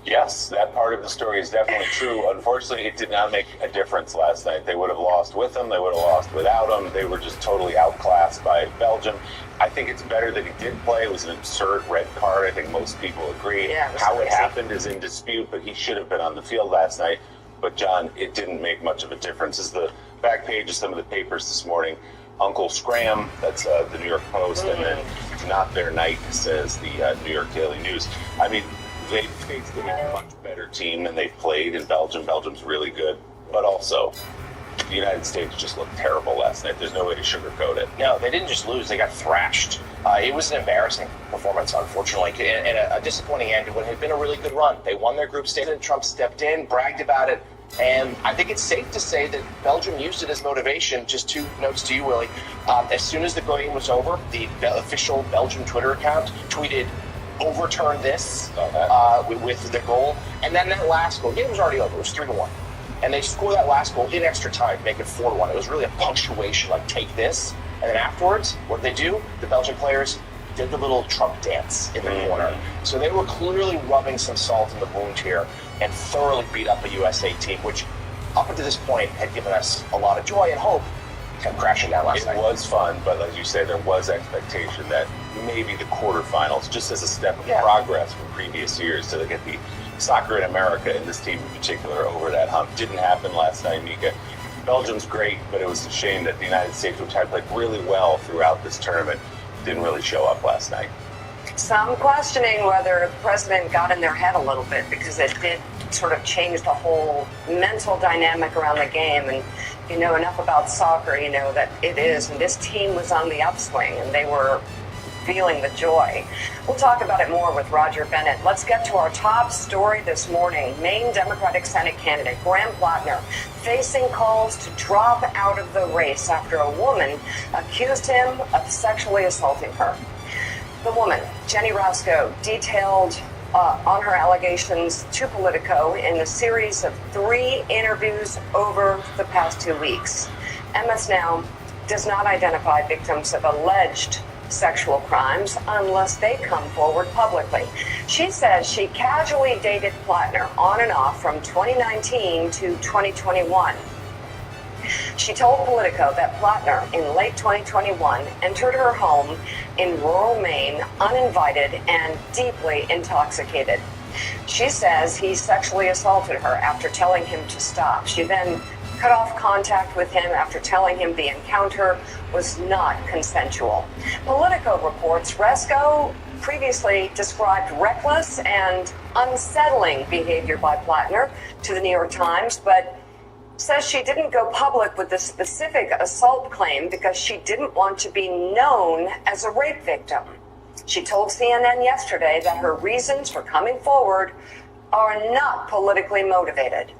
Yes, that part of the story is definitely true. Unfortunately, it did not make a difference last night. They would have lost with him. They would have lost without him. They were just totally outclassed by Belgium. I think it's better that he did play. It was an absurd red card. I think most people agree. Yeah, How it happened is in dispute, but he should have been on the field last night. But, John, it didn't make much of a difference. This is the back page of some of the papers this morning. Uncle Scram, that's the New York Post, and then Not Their Night, says the New York Daily News. I mean, they faced a much better team than they've played in Belgium. Belgium's really good, but also the United States just looked terrible last night. There's no way to sugarcoat it. No, they didn't just lose, they got thrashed. It was an embarrassing performance, unfortunately, and a disappointing end to what had been a really good run. They won their group stage, and Trump stepped in, bragged about it, and I think it's safe to say that Belgium used it as motivation. Just two notes to you, Willie. As soon as the game was over, the official Belgium Twitter account tweeted, "Overturn this," with the goal. And then that last goal, the game was already over. It was 3-1. And they scored that last goal in extra time, make it 4-1. It was really a punctuation, like, take this. And then afterwards, what did they do? The Belgian players did the little Trump dance in the corner. So they were clearly rubbing some salt in the wound here and thoroughly beat up a USA team, which up until this point had given us a lot of joy and hope, kept crashing down last night. It was fun, but as you say, there was expectation that maybe the quarterfinals, just as a step of progress from previous years to get the soccer in America and this team in particular over that hump. Didn't happen last night, Mika. Belgium's great, but it was a shame that the United States, which had played really well throughout this tournament, didn't really show up last night. Some questioning whether the president got in their head a little bit, because it did sort of change the whole mental dynamic around the game. And you know enough about soccer, you know that it is. And this team was on the upswing, and they were feeling the joy. We'll talk about it more with Roger Bennett. Let's get to our top story this morning. Maine Democratic Senate candidate Graham Plattner facing calls to drop out of the race after a woman accused him of sexually assaulting her. The woman, Jenny Roscoe, detailed on her allegations to Politico in a series of 3 interviews over the past 2 weeks. MS Now does not identify victims of alleged sexual crimes unless they come forward publicly. She says she casually dated Plattner on and off from 2019 to 2021. She told Politico that Plattner, in late 2021, entered her home in rural Maine uninvited and deeply intoxicated. She says he sexually assaulted her after telling him to stop. She then cut off contact with him after telling him the encounter was not consensual. Politico reports Roscoe previously described reckless and unsettling behavior by Plattner to the New York Times, but says she didn't go public with the specific assault claim because she didn't want to be known as a rape victim. She told CNN yesterday that her reasons for coming forward are not politically motivated.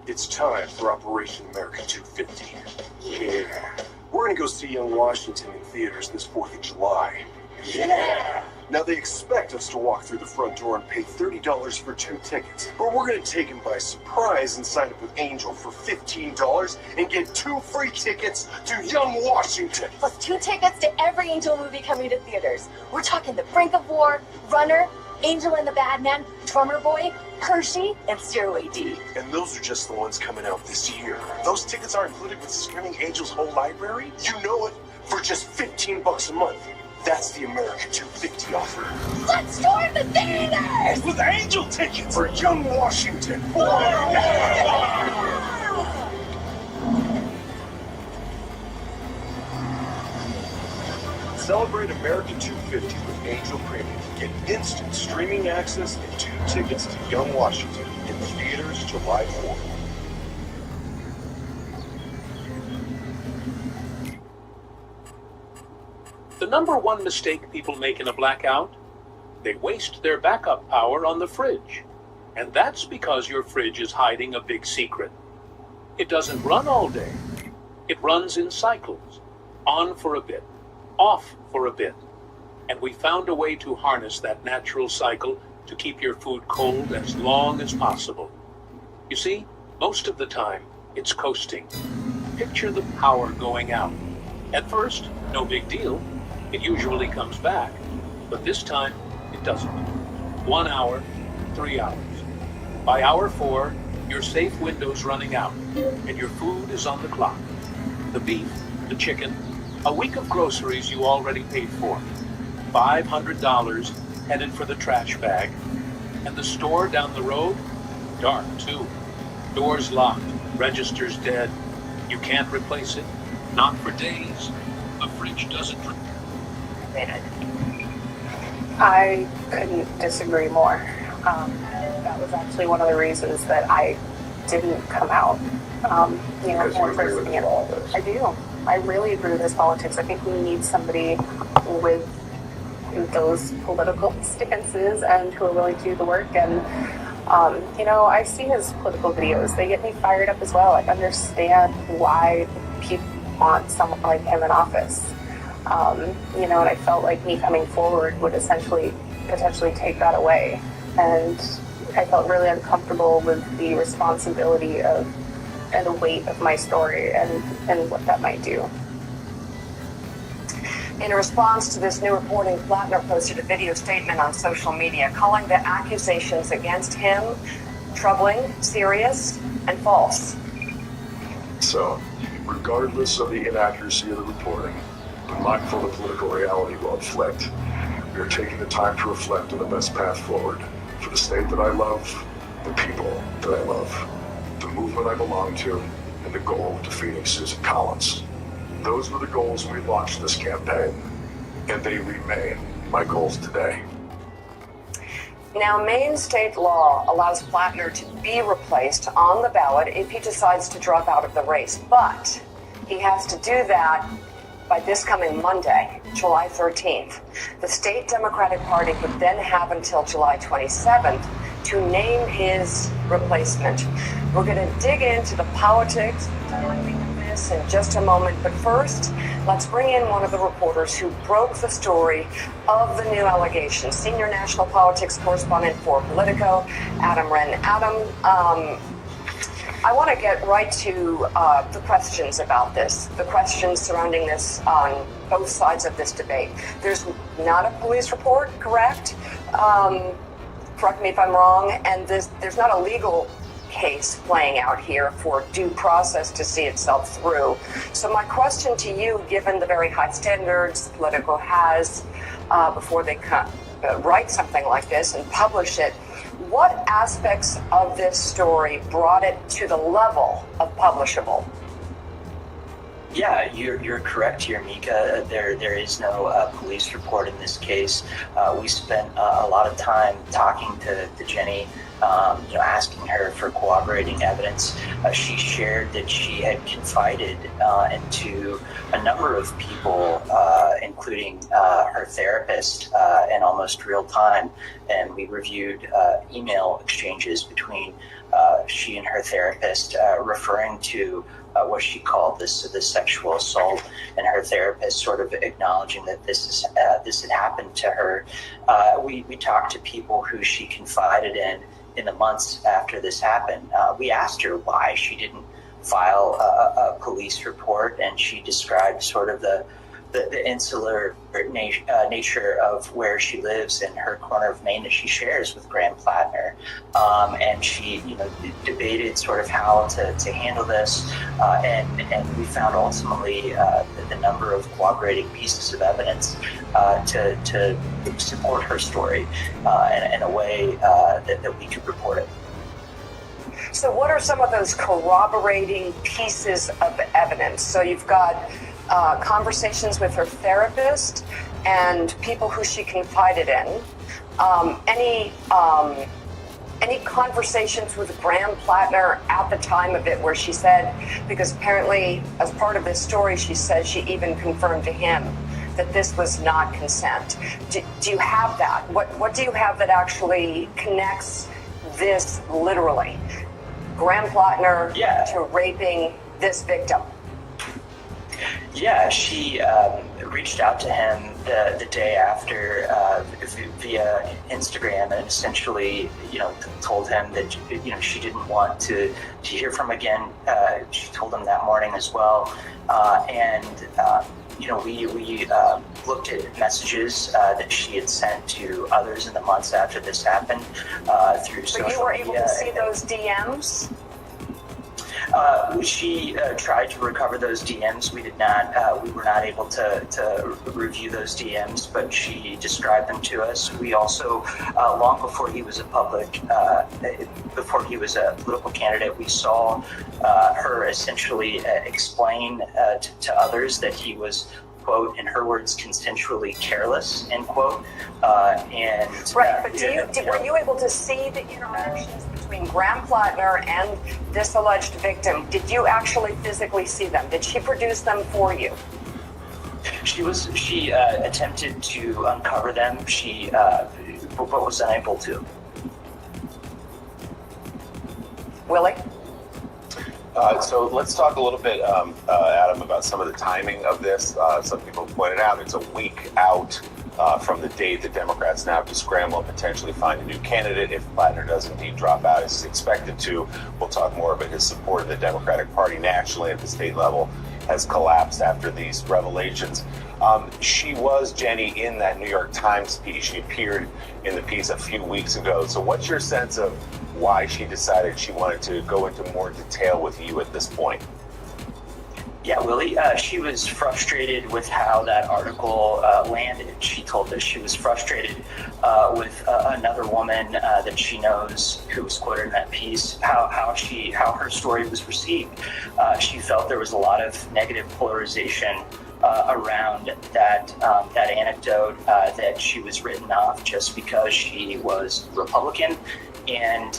It's time for Operation America 250. Yeah. We're gonna go see Young Washington in theaters this 4th of July. Yeah! Now they expect us to walk through the front door and pay $30 for 2 tickets. But we're gonna take him by surprise and sign up with Angel for $15 and get 2 free tickets to Young Washington. Plus 2 tickets to every Angel movie coming to theaters. We're talking The Brink of War, Runner, Angel and the Bad Man, Drummer Boy, Hershey, and Stairway D. And those are just the ones coming out this year. Those tickets are included with Screaming Angel's whole library? You know it, for just $15 a month. That's the America 250 offer. Let's storm the theaters! With Angel tickets for Young Washington. Celebrate America 250 with Angel Premium. Get instant streaming access and 2 tickets to Young Washington in theaters July 4th. The number one mistake people make in a blackout? They waste their backup power on the fridge. And that's because your fridge is hiding a big secret. It doesn't run all day. It runs in cycles. On for a bit, off for a bit. And we found a way to harness that natural cycle to keep your food cold as long as possible. You see, most of the time, it's coasting. Picture the power going out. At first, no big deal. It usually comes back. But this time, it doesn't. 1 hour, 3 hours. By hour 4, your safe window's running out, and your food is on the clock. The beef, the chicken, a week of groceries you already paid for. $500 headed for the trash bag. And the store down the road? Dark, too. Doors locked, registers dead. You can't replace it. Not for days. The fridge doesn't... I couldn't disagree more. That was actually one of the reasons that I didn't come out. Because you agree with all this. I do. I really agree with this politics. I think we need somebody with those political stances and who are willing to do the work. And, I see his political videos. They get me fired up as well. I understand why people want someone like him in office. And I felt like me coming forward would potentially take that away. And I felt really uncomfortable with the responsibility and the weight of my story and what that might do. In response to this new reporting, Plattner posted a video statement on social media calling the accusations against him troubling, serious, and false. So, regardless of the inaccuracy of the reporting, but mindful of the political reality will inflict, we are taking the time to reflect on the best path forward for the state that I love, the people that I love, the movement I belong to, and the goal of defeating Susan Collins. Those were the goals when we launched this campaign, and they remain my goals today. Now, Maine state law allows Plattner to be replaced on the ballot if he decides to drop out of the race, but he has to do that by this coming Monday, July 13th. The state Democratic Party would then have until July 27th to name his replacement. We're going to dig into the politics of this in just a moment, but first, let's bring in one of the reporters who broke the story of the new allegations. Senior national politics correspondent for Politico, Adam Wren. Adam, I want to get right to the questions about this, the questions surrounding this on both sides of this debate. There's not a police report, correct? Correct me if I'm wrong, and there's not a legal case playing out here for due process to see itself through. So my question to you, given the very high standards Politico has before they write something like this and publish it, what aspects of this story brought it to the level of publishable? Yeah, you're correct here, Mika. There is no police report in this case. We spent a lot of time talking to Jenny asking her for corroborating evidence. She shared that she had confided into a number of people, including her therapist, in almost real time. And we reviewed email exchanges between she and her therapist, referring to what she called this sexual assault, and her therapist sort of acknowledging that this had happened to her. We talked to people who she confided in the months after this happened. We asked her why she didn't file a police report, and she described sort of the insular nature of where she lives in her corner of Maine that she shares with Graham Plattner. And she, debated sort of how to handle this. And we found ultimately the number of corroborating pieces of evidence to support her story in a way that we could report it. So what are some of those corroborating pieces of evidence? So you've got conversations with her therapist and people who she confided in. Any conversations with Graham Plattner at the time of it where she said, because apparently as part of this story she said she even confirmed to him that this was not consent. Do you have that? What do you have that actually connects this literally? Graham Plattner to raping this victim? Yeah, she reached out to him the day after via Instagram, and essentially, told him that she didn't want to hear from him again. She told him that morning as well, we looked at messages that she had sent to others in the months after this happened through social media. But you were able to see those DMs? She tried to recover those DMs. We did not. We were not able to review those DMs, but she described them to us. We also, long before he was before he was a political candidate, we saw her essentially explain to others that he was, quote, in her words, consensually careless, end quote. Right, but were you able to see the interactions between Graham Plattner and this alleged victim? Did you actually physically see them? Did she produce them for you? She attempted to uncover them. But was unable to. Willie? So let's talk a little bit, Adam, about some of the timing of this. Some people pointed out it's a week out from the date the Democrats now have to scramble and potentially find a new candidate if Plattner does indeed drop out as expected to. We'll talk more about his support of the Democratic Party nationally at the state level has collapsed after these revelations. She was, Jenny, in that New York Times piece. She appeared in the piece a few weeks ago. So what's your sense of why she decided she wanted to go into more detail with you at this point? Yeah, Willie, she was frustrated with how that article landed. She told us she was frustrated with another woman that she knows who was quoted in that piece, how her story was received. She felt there was a lot of negative polarization around that anecdote, that she was written off just because she was Republican. And,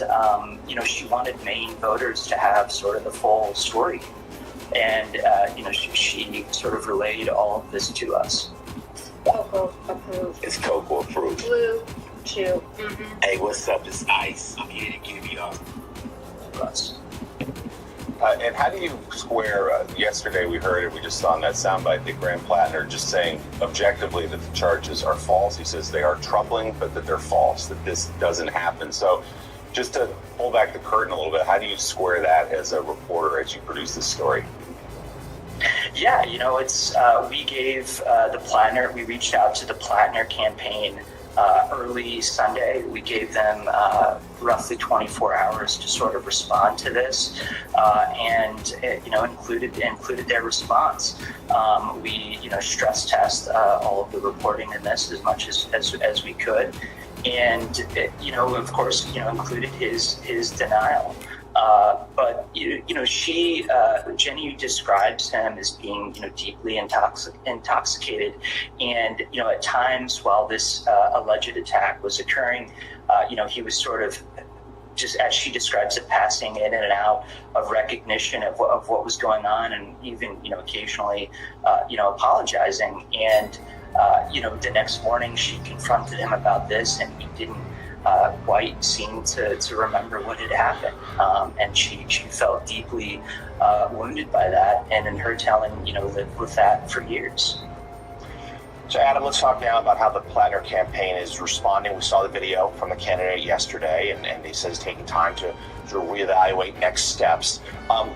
she wanted Maine voters to have sort of the full story. And, she sort of relayed all of this to us. Coco approved. It's Coco approved. Blue chew. Mm-hmm. Hey, what's up? It's Ice. I'm here to give you up. And how do you square, yesterday we heard it, we just saw in that soundbite that Graham Plattner just saying objectively that the charges are false. He says they are troubling, but that they're false, that this doesn't happen. So just to pull back the curtain a little bit, how do you square that as a reporter as you produce this story? Yeah, it's, we gave the Plattner, we reached out to the Plattner campaign early Sunday. We gave them roughly 24 hours to sort of respond to this, and included their response. We stress test all of the reporting in this as much as we could, and of course included his denial. But Jenny describes him as being deeply intoxicated, and at times while this alleged attack was occurring, he was sort of just as she describes it, passing in and out of recognition of what was going on, and even, occasionally, apologizing. And, the next morning she confronted him about this, and he didn't quite seem to remember what had happened. And she felt deeply wounded by that, and in her telling, lived with that for years. So, Adam, let's talk now about how the Plattner campaign is responding. We saw the video from the candidate yesterday, and he says taking time to sort of reevaluate next steps.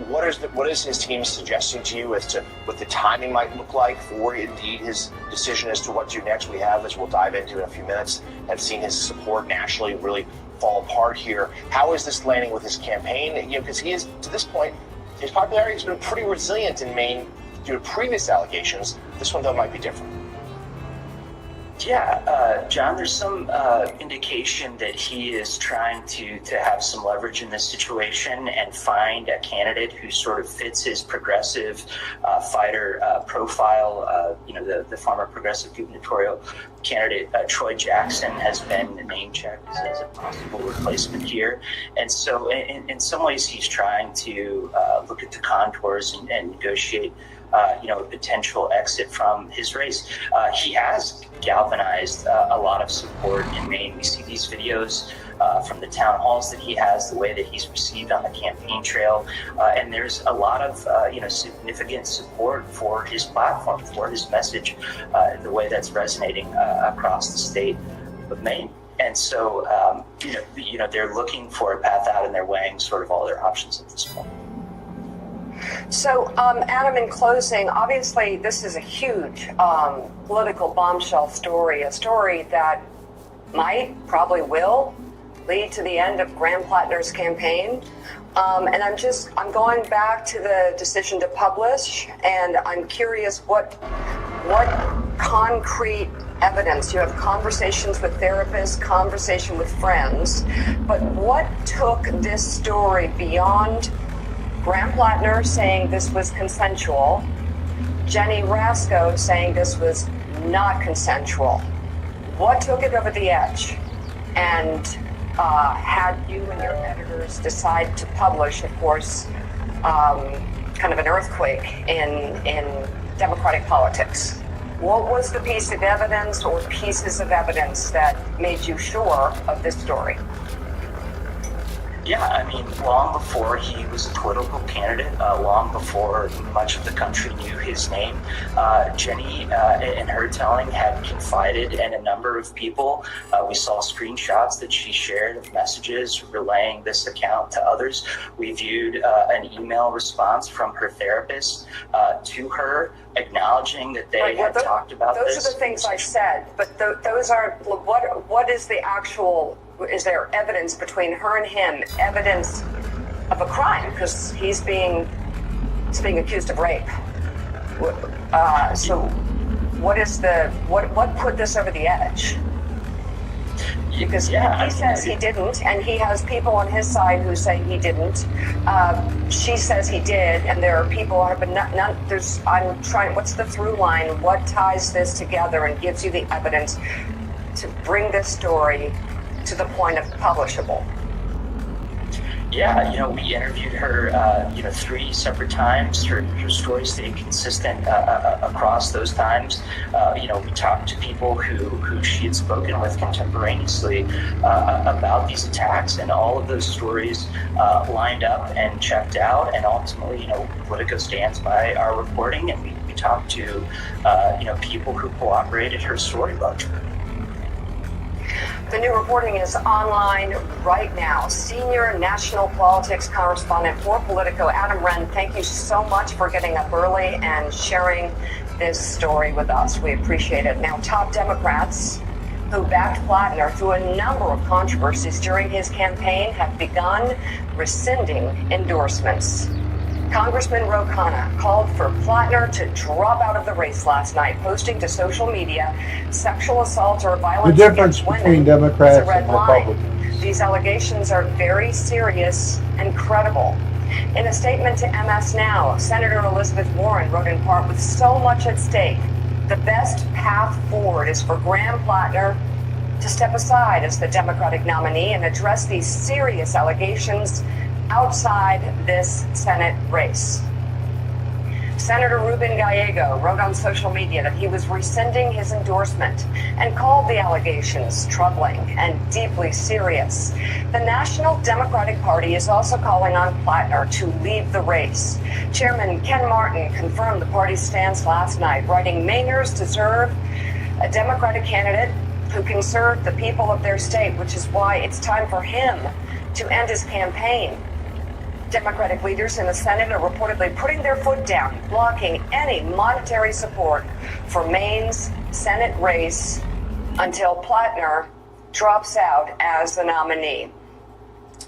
What is his team suggesting to you as to what the timing might look like for, indeed, his decision as to what to do next? We have, as we'll dive into in a few minutes, have seen his support nationally really fall apart here. How is this landing with his campaign? Because he is, to this point, his popularity has been pretty resilient in Maine due to previous allegations. This one, though, might be different. Yeah, John, there's some indication that he is trying to have some leverage in this situation and find a candidate who sort of fits his progressive fighter profile. The former progressive gubernatorial candidate, Troy Jackson, has been name checked as a possible replacement here. And so in some ways he's trying to look at the contours and negotiate a potential exit from his race. He has galvanized a lot of support in Maine. We see these videos from the town halls that he has, the way that he's received on the campaign trail, and there's a lot of significant support for his platform, for his message, the way that's resonating across the state of Maine. And so, they're looking for a path out, and they're weighing sort of all their options at this point. So, Adam, in closing, obviously this is a huge political bombshell story, a story that probably will lead to the end of Graham Plattner's campaign. And I'm going back to the decision to publish, and I'm curious what concrete evidence. You have conversations with therapists, conversation with friends, but what took this story beyond Graham Plattner saying this was consensual, Jenny Rasco saying this was not consensual? What took it over the edge and had you and your editors decide to publish, of course, kind of an earthquake in Democratic politics? What was the piece of evidence or pieces of evidence that made you sure of this story? Yeah, I mean, long before he was a political candidate, long before much of the country knew his name, Jenny, in her telling, had confided in a number of people. We saw screenshots that she shared of messages relaying this account to others. We viewed an email response from her therapist to her, acknowledging that they had talked about this. Those are the things I said, but those are, what is the actual... Is there evidence between her and him, evidence of a crime? Because he's being accused of rape. So what put this over the edge? Because he says he didn't, and he has people on his side who say he didn't. She says he did, and there are people, but I'm trying, what's the through line? What ties this together and gives you the evidence to bring this story to the point of publishable? Yeah, we interviewed her, 3 separate times. Her story stayed consistent across those times. We talked to people who she had spoken with contemporaneously about these attacks, and all of those stories lined up and checked out. And ultimately, Politico stands by our reporting, and we talked to, people who corroborated her story largely. The new reporting is online right now. Senior national politics correspondent for Politico, Adam Wren, thank you so much for getting up early and sharing this story with us. We appreciate it. Now, top Democrats who backed Plattner through a number of controversies during his campaign have begun rescinding endorsements. Congressman Ro Khanna called for Plattner to drop out of the race last night, posting to social media, sexual assault or violence The difference against between women Democrats is a red and line. Republicans. These allegations are very serious and credible. In a statement to MS Now, Senator Elizabeth Warren wrote in part, with so much at stake, the best path forward is for Graham Plattner to step aside as the Democratic nominee and address these serious allegations outside this Senate race. Senator Ruben Gallego wrote on social media that he was rescinding his endorsement and called the allegations troubling and deeply serious. The National Democratic Party is also calling on Plattner to leave the race. Chairman Ken Martin confirmed the party's stance last night, writing, "Mainers deserve a Democratic candidate who can serve the people of their state, which is why it's time for him to end his campaign." Democratic leaders in the Senate are reportedly putting their foot down, blocking any monetary support for Maine's Senate race until Plattner drops out as the nominee.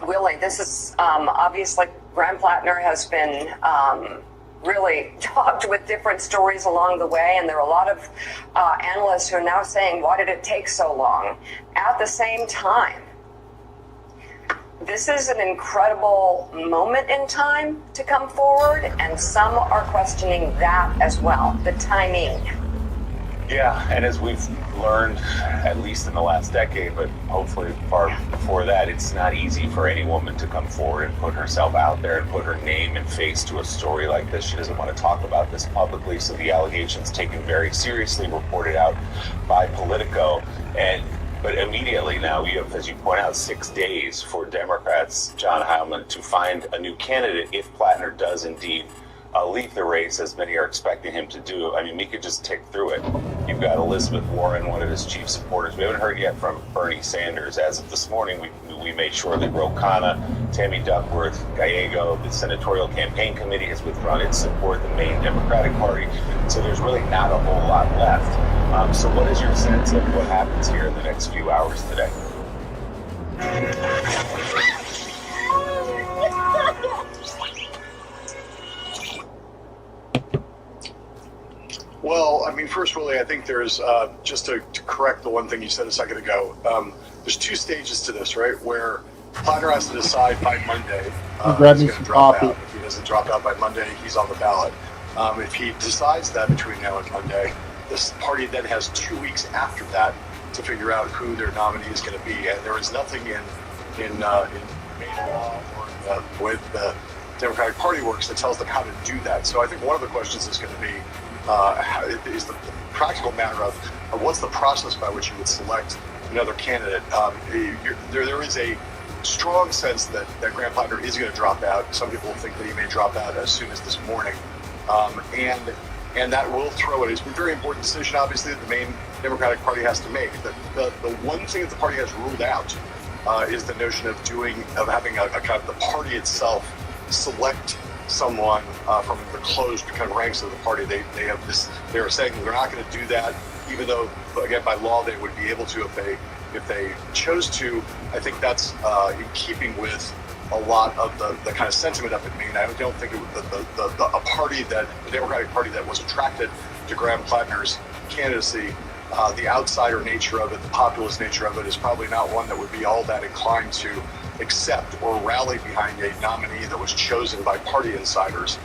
Willie, this is obviously Graham Plattner has been really talked with different stories along the way, and there are a lot of analysts who are now saying, why did it take so long? At the same time, this is an incredible moment in time to come forward, and some are questioning that as well, the timing. Yeah, and as we've learned, at least in the last decade, but hopefully far before that, it's not easy for any woman to come forward and put herself out there and put her name and face to a story like this. She doesn't want to talk about this publicly, so the allegations taken very seriously, reported out by Politico. But immediately now, you have, as you point out, 6 days for Democrats, John Heilman, to find a new candidate if Plattner does indeed leave the race, as many are expecting him to do. I mean, we could just tick through it. You've got Elizabeth Warren, one of his chief supporters. We haven't heard yet from Bernie Sanders. As of this morning, we made sure that Ro Khanna, Tammy Duckworth, Gallego, the Senatorial Campaign Committee has withdrawn its support, the Maine Democratic Party. So there's really not a whole lot left. So what is your sense of what happens here in the next few hours today? Well, I mean, first, Willie, I think there's, just to correct the one thing you said a second ago, there's two stages to this, right? Where Plattner has to decide by Monday grab he's me going to some drop coffee. out. If he doesn't drop out by Monday, he's on the ballot. If he decides that between now and Monday, this party then has 2 weeks after that to figure out who their nominee is going to be. And there is nothing in Maine law or the way the Democratic Party works that tells them how to do that. So I think one of the questions is going to be is the practical matter of what's the process by which you would select another candidate. There is a strong sense that Graham Plattner is going to drop out. Some people think that he may drop out as soon as this morning. And that will throw it. It's a very important decision, obviously, that the Maine Democratic Party has to make. The one thing that the party has ruled out is the notion of having a kind of the party itself select someone from the closed kind of ranks of the party. They are saying that they're not going to do that, even though, again, by law they would be able to if they chose to. I think that's in keeping with a lot of the kind of sentiment up in Maine. I don't think it was the Democratic Party that was attracted to Graham Plattner's candidacy. The outsider nature of it, the populist nature of it, is probably not one that would be all that inclined to accept or rally behind a nominee that was chosen by party insiders.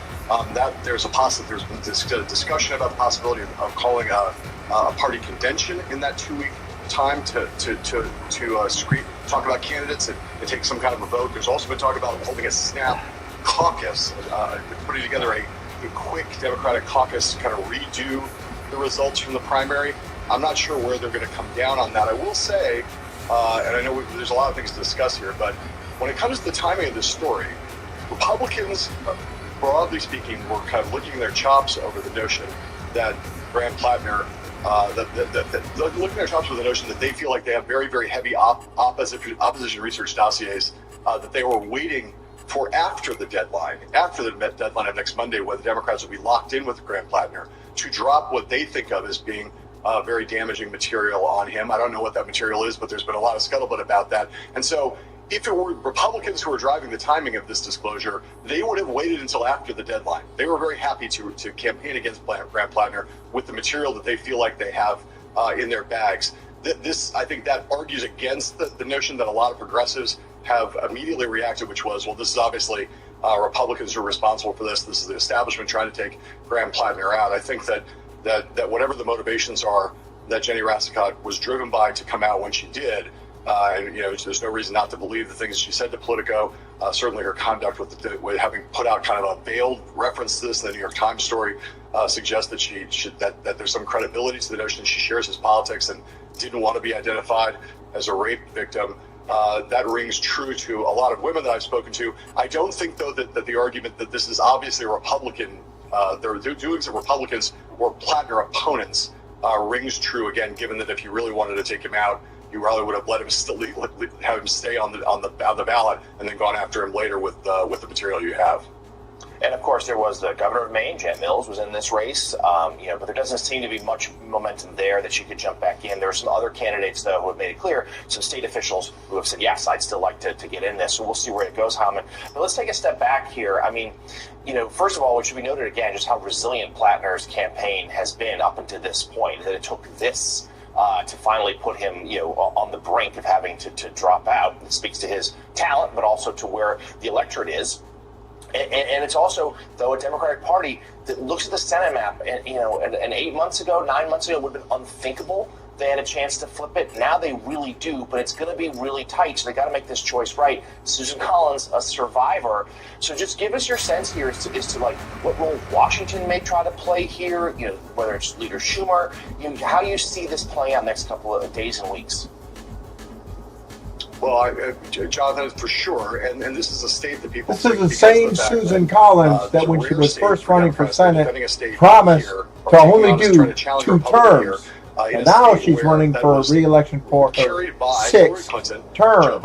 There's been discussion about the possibility of calling a party convention in that 2 week time to talk about candidates and take some kind of a vote. There's also been talk about holding a snap caucus, putting together a quick Democratic caucus to kind of redo the results from the primary. I'm not sure where they're going to come down on that. I will say, and I know there's a lot of things to discuss here, but when it comes to the timing of this story, Republicans, broadly speaking, were kind of licking their chops over the notion that Graham Plattner, looking their chops over the notion that they feel like they have very, very heavy opposition research dossiers that they were waiting for after the deadline of next Monday, where the Democrats will be locked in with Graham Plattner to drop what they think of as being very damaging material on him. I don't know what that material is, but there's been a lot of scuttlebutt about that. And so if it were Republicans who were driving the timing of this disclosure, they would have waited until after the deadline. They were very happy to campaign against Graham Plattner with the material that they feel like they have in their bags. I think that argues against the notion that a lot of progressives have immediately reacted, which was, well, this is obviously Republicans who are responsible for this. This is the establishment trying to take Graham Plattner out. I think that whatever the motivations are that Jenny Rassicot was driven by to come out when she did. And there's no reason not to believe the things she said to Politico. Certainly, her conduct with having put out kind of a veiled reference to this in the New York Times story suggests that that there's some credibility to the notion that she shares his politics and didn't want to be identified as a rape victim. That rings true to a lot of women that I've spoken to. I don't think, though, that the argument that this is obviously a Republican, the doings of Republicans or Plattner opponents rings true again, given that if you really wanted to take him out, you probably would have let him have him stay on the ballot and then gone after him later with the material you have. And of course, there was the governor of Maine, Jan Mills, was in this race. But there doesn't seem to be much momentum there that she could jump back in. There are some other candidates, though, who have made it clear. Some state officials who have said, "Yes, I'd still like to get in this." So we'll see where it goes, Howman. But let's take a step back here. I mean, first of all, it should be noted again just how resilient Plattner's campaign has been up until this point. That it took this to finally put him, on the brink of having to drop out. It speaks to his talent, but also to where the electorate is. And it's also, though, a Democratic Party that looks at the Senate map, and 8 months ago, 9 months ago, would have been unthinkable. They had a chance to flip it. Now they really do, but it's going to be really tight, so they got to make this choice right. Susan Collins, a survivor. So just give us your sense here as to what role Washington may try to play here, whether it's Leader Schumer, how you see this playing out next couple of days and weeks. Well, Jonathan, for sure, and this is a state that people. This is the same Susan Collins that when she was first running for Senate promised to only do 2 terms. And now she's running for re-election for her 6th term.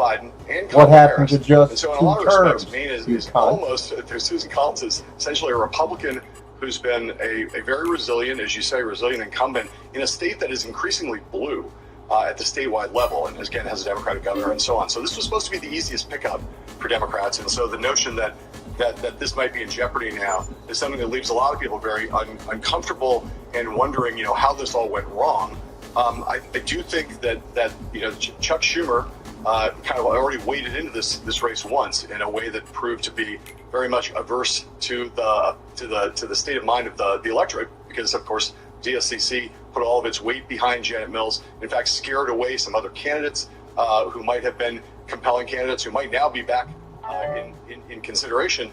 What happened to just 2 terms? Maine is almost, Susan Collins is essentially a Republican who's been a very resilient, as you say, resilient incumbent in a state that is increasingly blue. At the statewide level, and again has a Democratic governor and so on. So this was supposed to be the easiest pickup for Democrats, and so the notion that this might be in jeopardy now is something that leaves a lot of people very uncomfortable and wondering, how this all went wrong. I do think that Chuck Schumer kind of already waded into this race once in a way that proved to be very much averse to the state of mind of the electorate, because of course DSCC put all of its weight behind Janet Mills, in fact scared away some other candidates who might have been compelling candidates who might now be back in consideration.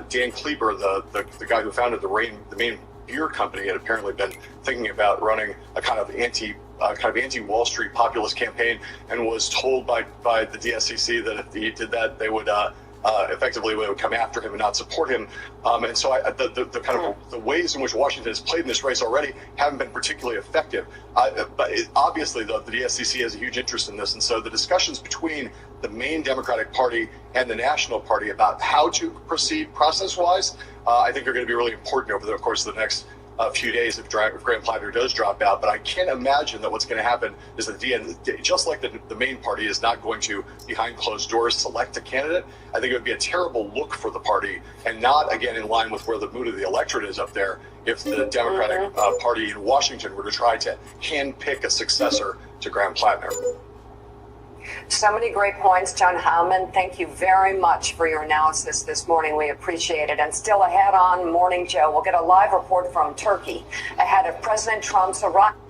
Dan Kleber, the guy who founded the Maine Beer Company, had apparently been thinking about running a kind of anti-Wall Street populist campaign, and was told by the DSCC that if he did that, they would effectively would come after him and not support him. And so the kind of the ways in which Washington has played in this race already haven't been particularly effective. But obviously, the DSCC has a huge interest in this. And so the discussions between the Maine Democratic Party and the National Party about how to proceed process-wise, I think are going to be really important over the course of the next few days if Graham Plattner does drop out. But I can't imagine that what's going to happen is that at the end, just like the Maine party is not going to, behind closed doors, select a candidate, I think it would be a terrible look for the party, and not, again, in line with where the mood of the electorate is up there, if the Democratic Party in Washington were to try to handpick a successor to Graham Plattner. So many great points, John Howman. Thank you very much for your analysis this morning. We appreciate it. And still ahead on Morning Joe, we'll get a live report from Turkey ahead of President Trump's arrival.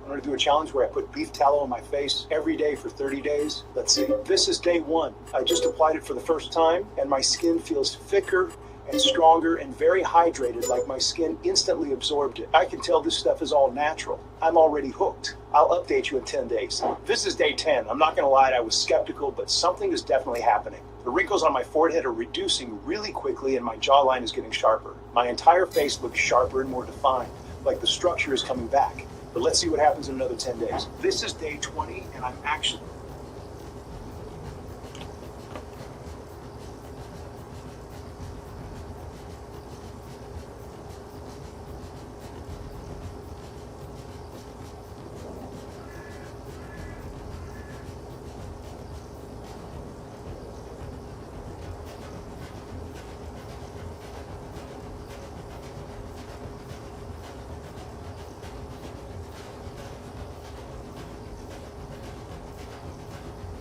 I'm going to do a challenge where I put beef tallow on my face every day for 30 days. Let's see. This is day 1. I just applied it for the first time, and my skin feels thicker and stronger and very hydrated, like my skin instantly absorbed it. I can tell this stuff is all natural. I'm already hooked. I'll update you in 10 days. This is day 10. I'm not going to lie, I was skeptical, but something is definitely happening. The wrinkles on my forehead are reducing really quickly, and my jawline is getting sharper. My entire face looks sharper and more defined, like the structure is coming back. But let's see what happens in another 10 days. This is day 20, and I'm actually...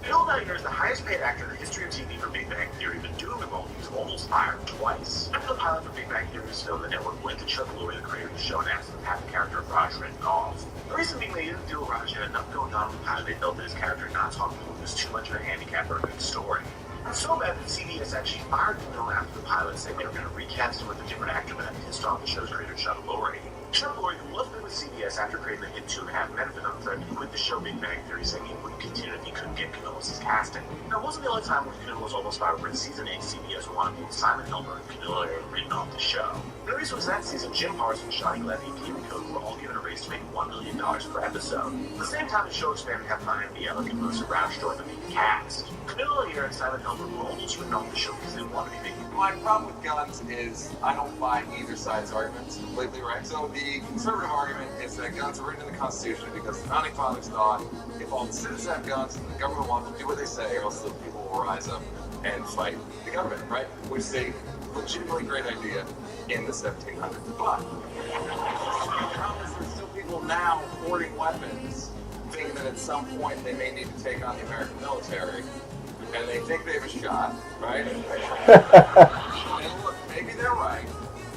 Bill Nighy is the highest paid actor in the history of TV for Big Bang Theory, but doing the role he was almost fired twice. After the pilot for Big Bang Theory was filmed, the network went to Chuck Lorre, the creator of the show, and asked him to have the character of Raj written off. The reason being they didn't feel Raj had enough going on with the pilot. They felt that his character not talking to him was too much of a handicap for a good story. It's so bad that CBS actually fired Camille after the pilot, saying they were going to recast him with a different actor, but that pissed off the show's creator, Chuck Lorre. Chuck Lorre, who was been with CBS after creating the hit 2.5 Men, threatened to quit the show Big Bang Theory, saying he wouldn't continue if he couldn't get Camillus' casting. Now, it wasn't the only time when Camilla was almost fired, but in season 8, CBS wanted both Simon Helmer and Camilla had written off the show. The reason was that season, Jim Parsons, Johnny Levy, and David Cody were all given a raise to make $1 million per episode. At the same time, the show expanded to have Ryan Biela and Melissa Rauch join the main cast. Camilla Lear and Simon Helmer were almost written off the show because they wanted to be making. My problem with guns is I don't buy either side's arguments completely, right? So the conservative argument is that guns are written in the Constitution because the founding fathers thought if all the citizens have guns, the government wants to do what they say, or else the people will rise up and fight the government, right? Which is a legitimately great idea in the 1700s. But the problem is there's still people now hoarding weapons, thinking that at some point they may need to take on the American military. And they think they have a shot, right? And look, maybe they're right,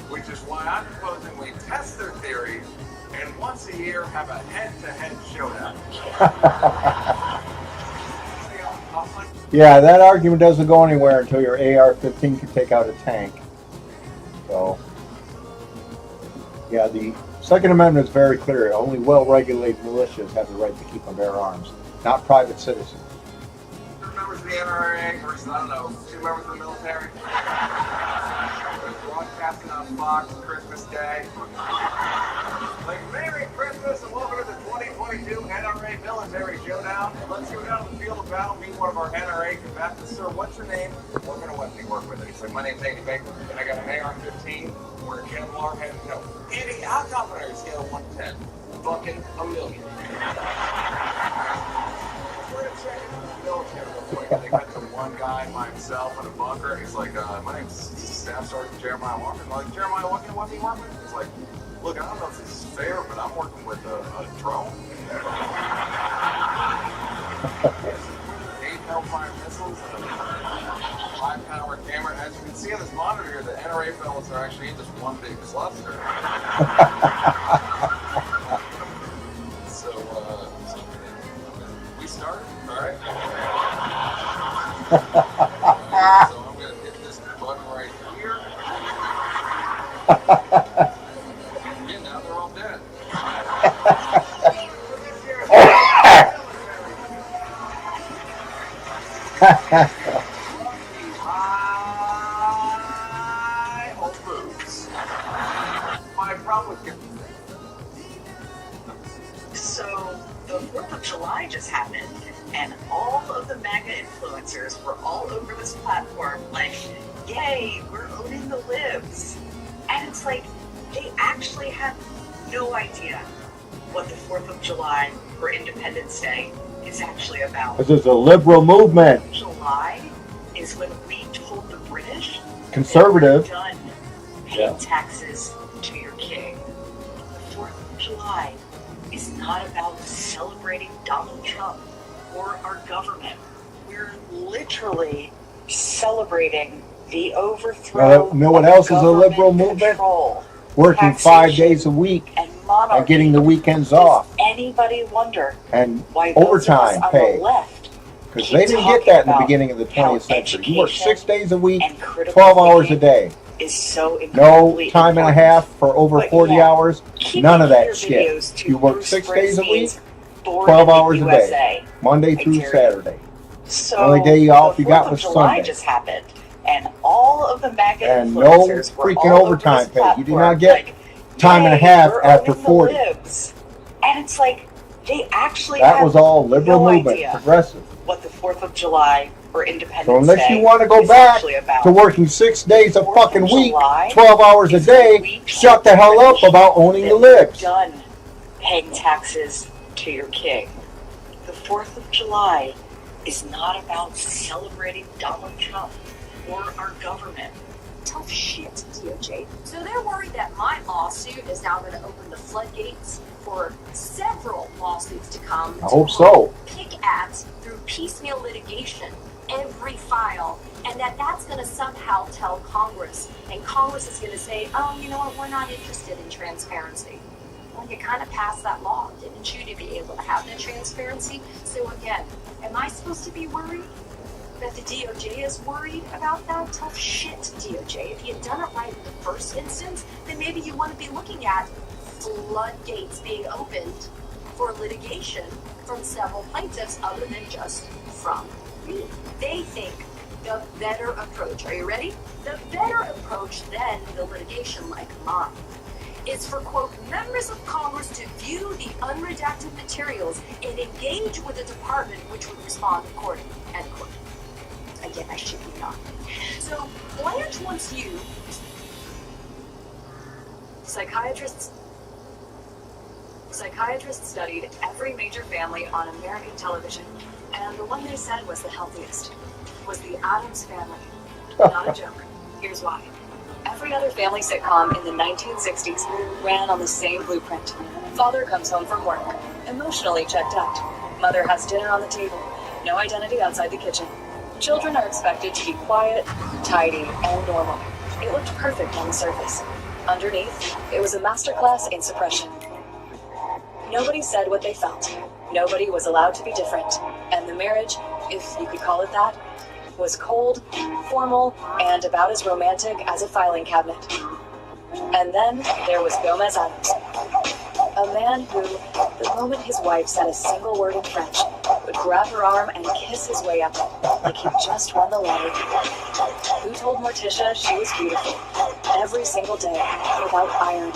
which is why I'm proposing we test their theory and once a year have a head-to-head showdown. Yeah, that argument doesn't go anywhere until your AR-15 can take out a tank. So, yeah, the Second Amendment is very clear. Only well-regulated militias have the right to keep and bear arms, not private citizens. Members of the NRA versus, I don't know, 2 members of the military. Broadcasting on Fox Christmas Day. Like, Merry Christmas and welcome to the 2022 NRA Military Showdown. Let's go down to the field of battle, meet one of our NRA combatants. Sir, what's your name? What kind of weapon do you work with? And he's like, my name's Andy Baker, and I got an AR-15. We're a Kevlar head. No. Andy, how confident are you? Scale of 1 to 10. Fucking a million. We're gonna check into the military real quick. They got the one guy by himself in a bunker. He's like, my name's Staff Sergeant Jeremiah Walker. I'm like, Jeremiah, what kind of weapon you working with? He's like, look, I don't know if this is fair, but I'm working with a drone. 8 Hellfire missiles and a 5-power camera. As you can see on this monitor here, the NRA fellas are actually in just one big cluster. So we started, all right? So I'm going to hit this button right here. And now they're all dead. My problem with So, the 4th of July just happened, and all of the MAGA influencers were all over this platform like, yay, we're owning the libs. And it's like, they actually have no idea what the 4th of July or Independence Day is actually about. This is a liberal movement. July is when we told the British Conservative. that we're done paying taxes to your king. The 4th of July is not about celebrating Donald Trump or our government. We're literally celebrating the overthrow You know what else is a liberal movement? Working 5 days a week and getting the weekends off. Anybody wonder and why those of us overtime on pay? the left Because they didn't get that in the beginning of the 20th century. You work 6 days a week, 12 hours a day. is so No incredibly time and a half for over But 40 yeah, hours. keep None of your that shit. videos to You work Bruce 6 days a week, Springsteen's Born 12 in the hours a day. USA. Monday through dare you. Saturday. So The only day off the you got 4th of was July Sunday. just happened, and all of the MAGA And no influencers were freaking all over overtime this pay. You do platform, not get like, time and a "Yay, half we're after owning the 40. libs." And it's like they actually That have was all liberal no movement, idea progressive. what the 4th of July or Independence So unless Day you want to go is back actually about. to working 6 days a fucking week, July 12 hours a day, shut the hell up about owning the We're libs. done paying taxes to your king. The 4th of July is not about celebrating Donald Trump or our government. Tough shit, DOJ. So they're worried that my lawsuit is now going to open the floodgates for several lawsuits to come. I hope so. Pick at through piecemeal litigation every file, and that's going to somehow tell Congress, and Congress is going to say, oh, you know what, we're not interested in transparency. Well, you kind of passed that law, didn't you, to be able to have that transparency? So again, am I supposed to be worried that the DOJ is worried about that? Tough shit, DOJ. If you had done it right in the first instance, then maybe you want to be looking at floodgates being opened for litigation from several plaintiffs other than just from me. They think the better approach, are you ready? The better approach than the litigation like mine is for, quote, members of Congress to view the unredacted materials and engage with the department which would respond accordingly, end quote. Again, I shit you not. So, Blanche wants you, psychiatrists studied every major family on American television, and the one they said was the healthiest was the Addams Family. Not a joke. Here's why. Every other family sitcom in the 1960s ran on the same blueprint. Father comes home from work, emotionally checked out. Mother has dinner on the table, no identity outside the kitchen. Children are expected to be quiet, tidy, and normal. It looked perfect on the surface. Underneath, it was a masterclass in suppression. Nobody said what they felt. Nobody was allowed to be different. And the marriage, if you could call it that, was cold, formal, and about as romantic as a filing cabinet. And then there was Gomez Addams, a man who, the moment his wife said a single word in French, would grab her arm and kiss his way up it, like he just won the lottery. Who told Morticia she was beautiful every single day, without irony,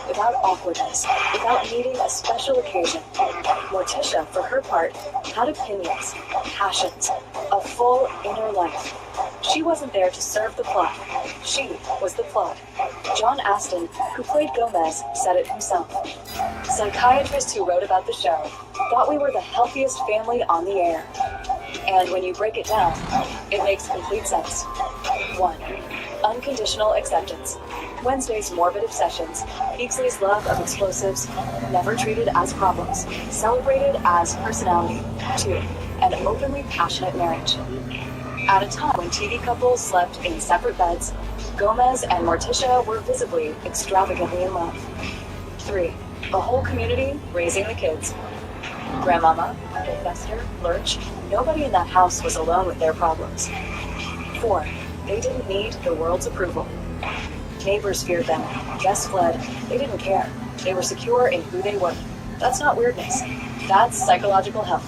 without awkwardness, without needing a special occasion. Morticia, for her part, had opinions, passions, a full inner life. She wasn't there to serve the plot. She was the plot. John Astin, who played Gomez, said it himself. Psychiatrists who wrote about the show thought we were the healthiest family on the air. And when you break it down, it makes complete sense. 1. Unconditional acceptance. Wednesday's morbid obsessions, Beaksley's love of explosives, never treated as problems, celebrated as personality. 2. An openly passionate marriage. At a time when TV couples slept in separate beds, Gomez and Morticia were visibly, extravagantly in love. 3. The whole community raising the kids. Grandmama, Fester, Lurch, nobody in that house was alone with their problems. 4. They didn't need the world's approval. Neighbors feared them, guests fled, they didn't care. They were secure in who they were. That's not weirdness. That's psychological health.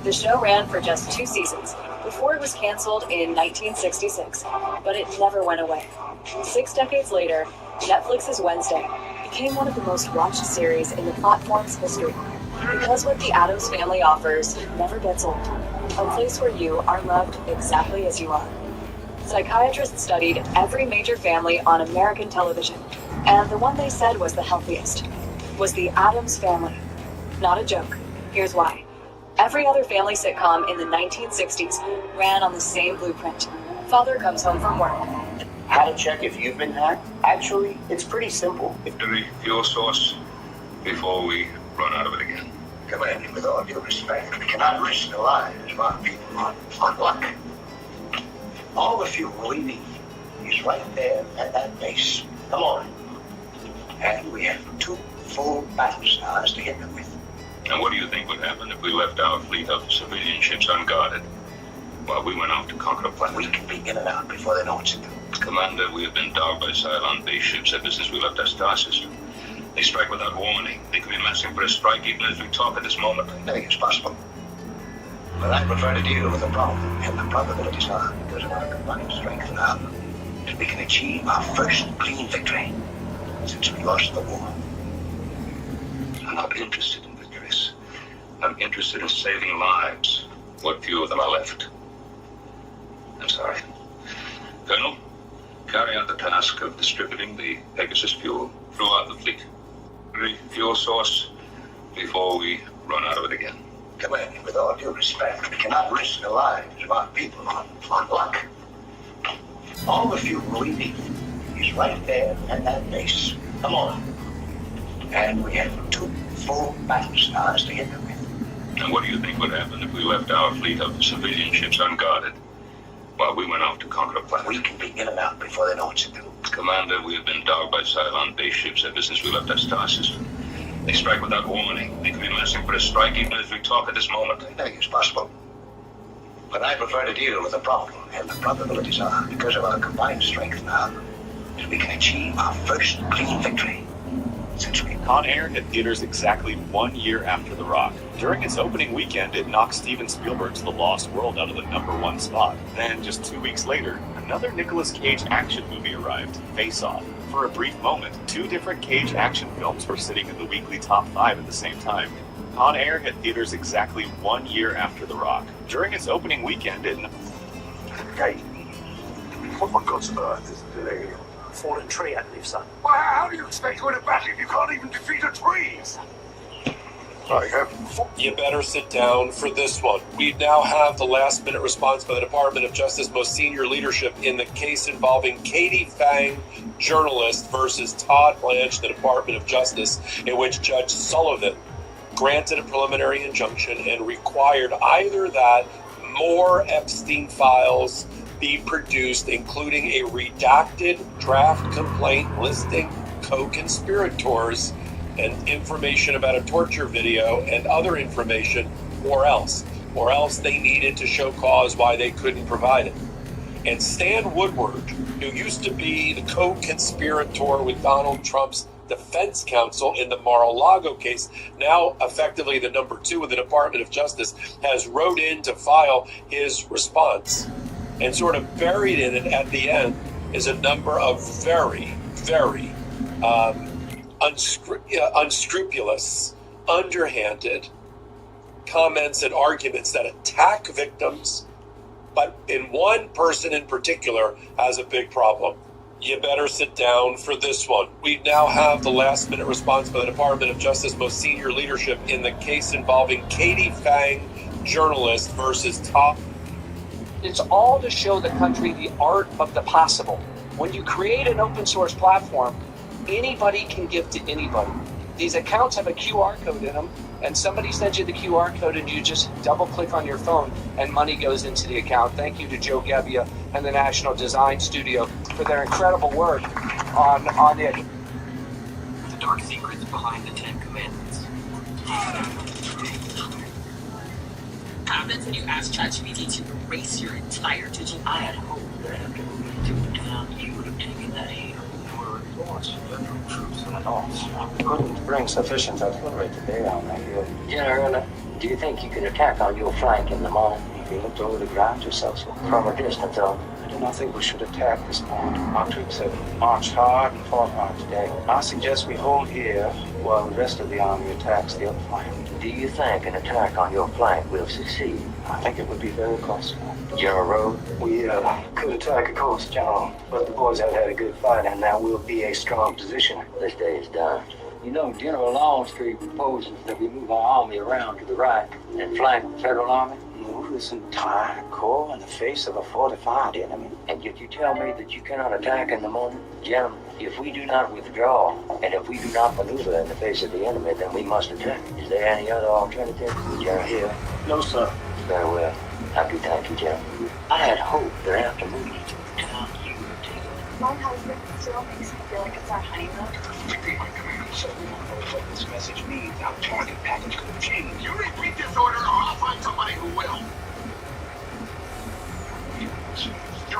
The show ran for just 2 seasons, before it was canceled in 1966, but it never went away. 6 decades later, Netflix's Wednesday became one of the most watched series in the platform's history, because what the Addams Family offers never gets old. A place where you are loved exactly as you are. Psychiatrists studied every major family on American television, and the one they said was the healthiest was the Addams Family. Not a joke. Here's why. Every other family sitcom in the 1960s ran on the same blueprint. Father comes home from work. How to check if you've been hacked? Actually, it's pretty simple. The fuel source before we run out of it again. Commander, with all due respect, we cannot risk the lives of our people on luck. All the fuel we need is right there at that base. Come on. And we have 2 full battle stars to hit them with. And what do you think would happen if we left our fleet of civilian ships unguarded while we went out to conquer a planet? We can be in and out before they know what to do. Commander, we have been dogged by Cylon base ships ever since we left our star system. They strike without warning. They could be massing for a strike even as we talk at this moment. I think it's possible. But I prefer to deal with the problem, and the probabilities are, because of our combined strength now, that we can achieve our first clean victory since we lost the war. I'm not interested in victories. I'm interested in saving lives. What few of them are left. I'm sorry. Colonel, carry out the task of distributing the Pegasus fuel throughout the fleet. The fuel source before we run out of it again. Commander, with all due respect, we cannot risk the lives of our people on luck. All the fuel we need is right there at that base. Come on. And we have 2 full battle stars to hit them with. And what do you think would happen if we left our fleet of civilian ships unguarded while we went off to conquer a planet? We can be in and out before they know what to do. Commander, we have been dogged by Cylon base ships ever since we left our star system. They strike without warning. They could be massing for a strike even as we talk at this moment. Anything is possible. But I prefer to deal with the problem, and the probabilities are, because of our combined strength now, that we can achieve our first clean victory. Con Air hit theaters exactly 1 year after The Rock. During its opening weekend, it knocked Steven Spielberg's The Lost World out of the #1 spot. Then, just 2 weeks later, another Nicolas Cage action movie arrived, Face Off. For a brief moment, 2 different Cage action films were sitting in the weekly top 5 at the same time. Con Air hit theaters exactly 1 year after The Rock. During its opening weekend, it... Hey, what for God's earth is today? Fallen tree, I believe, son. Well, how do you expect to win a battle if you can't even defeat a tree? I have. You better sit down for this one. We now have the last-minute response by the Department of Justice most senior leadership in the case involving Katie Fang, journalist, versus Todd Blanche, the Department of Justice, in which Judge Sullivan granted a preliminary injunction and required either that more Epstein files be produced, including a redacted draft complaint listing co-conspirators and information about a torture video and other information, or else they needed to show cause why they couldn't provide it. And Stan Woodward, who used to be the co-conspirator with Donald Trump's defense counsel in the Mar-a-Lago case, now effectively the #2 of the Department of Justice, has wrote in to file his response. And sort of buried in it at the end is a number of very, very unscrupulous, underhanded comments and arguments that attack victims, but in one person in particular has a big problem. You better sit down for this one. We now have the last-minute response by the Department of Justice most senior leadership in the case involving Katie Fang, journalist, versus Todd. It's all to show the country the art of the possible. When you create an open source platform, anybody can give to anybody. These accounts have a QR code in them, and somebody sends you the QR code and you just double click on your phone and money goes into the account. Thank you to Joe Gebbia and the National Design Studio for their incredible work on it. The dark secrets behind the 10 Commandments. Comments when you ask ChatGPT to erase your entire digital. I had hoped that after moving to town, you would have taken that heat. Were lost federal troops in the north. Couldn't bring sufficient artillery to bear on that hill. General, do you think you could attack on your flank in the morning if you looked over the ground yourself from a distance on? I do not think we should attack this point. Our troops have marched hard and fought hard today. I suggest we hold here while the rest of the army attacks the other flank. Do you think an attack on your flank will succeed? I think it would be very costly. General Rowe? We could attack a coast, General, but the boys have had a good fight and that will be a strong position. This day is done. You know, General Longstreet proposes that we move our army around to the right and flank the federal army. Move this entire corps in the face of a fortified enemy. And yet you tell me that you cannot attack in the morning? Gentlemen, if we do not withdraw, and if we do not maneuver in the face of the enemy, then we must attack. Is there any other alternative? General Hill? No, sir. Very well. Thank you, General. I had hoped that after moving to town, you would have taken it. My husband still makes me feel like it's our honeymoon. Repeat my command, so we don't know what this message means. Our target package could have changed. You repeat this order, or I'll find somebody who will. You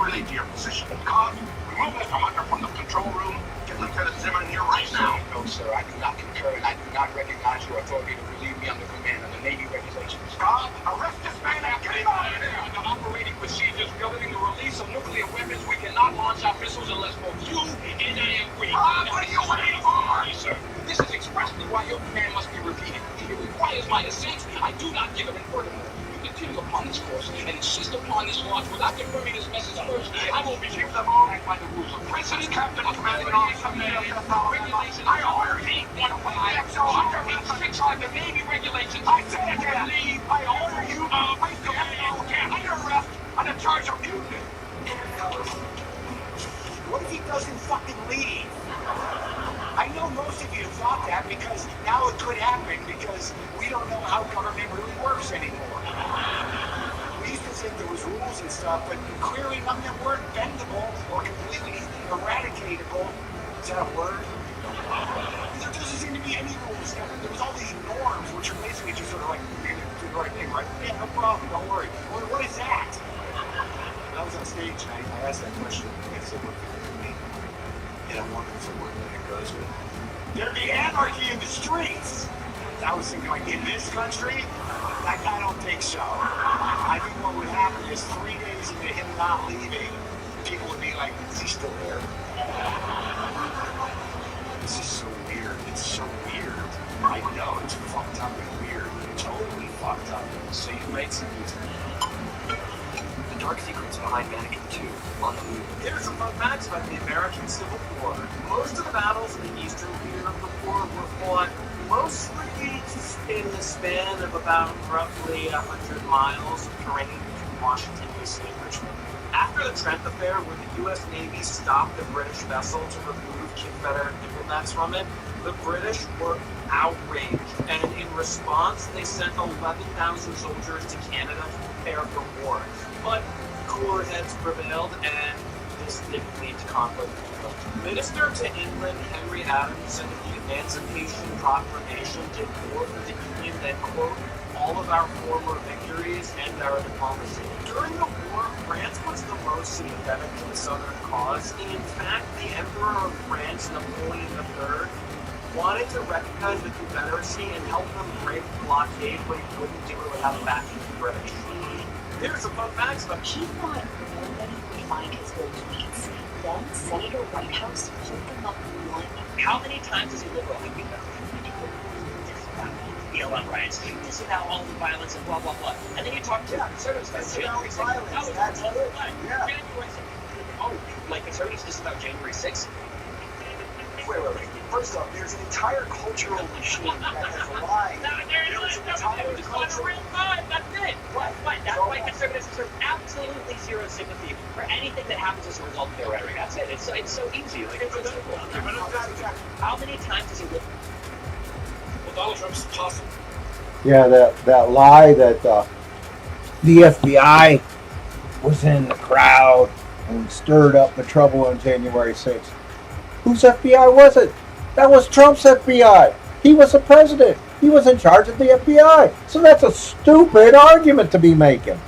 relate to your position. Cobb, remove Mr. Hunter from the control room. Get Lieutenant Zimmerman here right now. No, sir, I do not concur, and I do not recognize your authority to relieve me under command of the Navy regulations. Cobb, arrest this man and get him out of there. Under operating procedures governing the release of nuclear weapons, we cannot launch our missiles unless both you and I agree. Cobb, what are you waiting for? Yes, sir. This is expressly why your command must be repeated. It requires my assent. I do not give it an order. You continue upon this course and insist upon this launch without confirming this message first. I will be given them all by the rules of precedent. Captain, commanding officer, regulations. I order 8.1.6 on the Navy regulations. I say again, leave. I order you to place the FO under arrest on a charge of mutiny. What if he doesn't fucking leave? I know most of you thought that because now it could happen because we don't know how government really works. stuff, but clearly none of them weren't bendable or completely eradicatable. Is that a word? There doesn't seem to be any rules. There was all these norms, which are basically just sort of like, you're going to do the right thing, right? Yeah, no problem, don't worry. What is that? I was on stage and I asked that question because it looked at me. And I'm wondering if what it goes with. There'd be anarchy in the streets. I was thinking, like, in this country, I don't think so. I think what would happen is 3 days into him not leaving, people would be like, is he still there? This is so weird. It's so weird. I know, it's fucked up and weird. Totally fucked up. So you've made some news. The dark secrets behind Vatican II on the moon. Here's some fun facts about the American Civil War. Most of the battles in the eastern period of the war were fought mostly in the span of about roughly 100 miles of terrain between Washington, D.C. and Richmond. After the Trent Affair, when the U.S. Navy stopped a British vessel to remove Confederate diplomats from it, the British were outraged, and in response, they sent 11,000 soldiers to Canada to prepare for war. But cooler heads prevailed, and this didn't lead to conflict. Minister to England Henry Adams and the Emancipation Proclamation did more for the Union than, quote, all of our former victories and our diplomacy. During the war, France was the most sympathetic to the Southern cause. In fact, the Emperor of France, Napoleon III, wanted to recognize the Confederacy and help them break the blockade, but he wouldn't do it without the backing of the British. Here's some fun facts about He thought nobody would find his old tweets. Then Senator Whitehouse pulled them up one. How many times does he liberal have you found? BLM riots, disavow all the violence and blah, blah, blah. And then you talk to conservatives about January 6th. That's the whole thing. January 6th. Oh, like conservatives disavow January 6th? Wait. First off, there's an entire cultural machine that has lied. There's an entire cultural... real time, that's it. Right. That's why conservatives deserve absolutely zero sympathy for anything that happens as a result of their rhetoric. That's it. It's so easy. Like, it's so simple. How many times does he live? Well, Donald Trump's possible. Yeah, that lie that the FBI was in the crowd and stirred up the trouble on January 6th. Whose FBI was it? That was Trump's FBI. He was the president. He was in charge of the FBI. So that's a stupid argument to be making.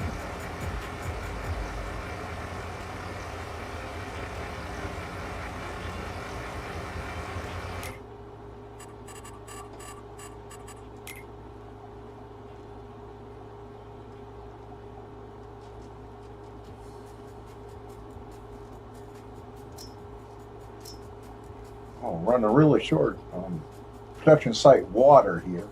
I'll run a really short production site water here.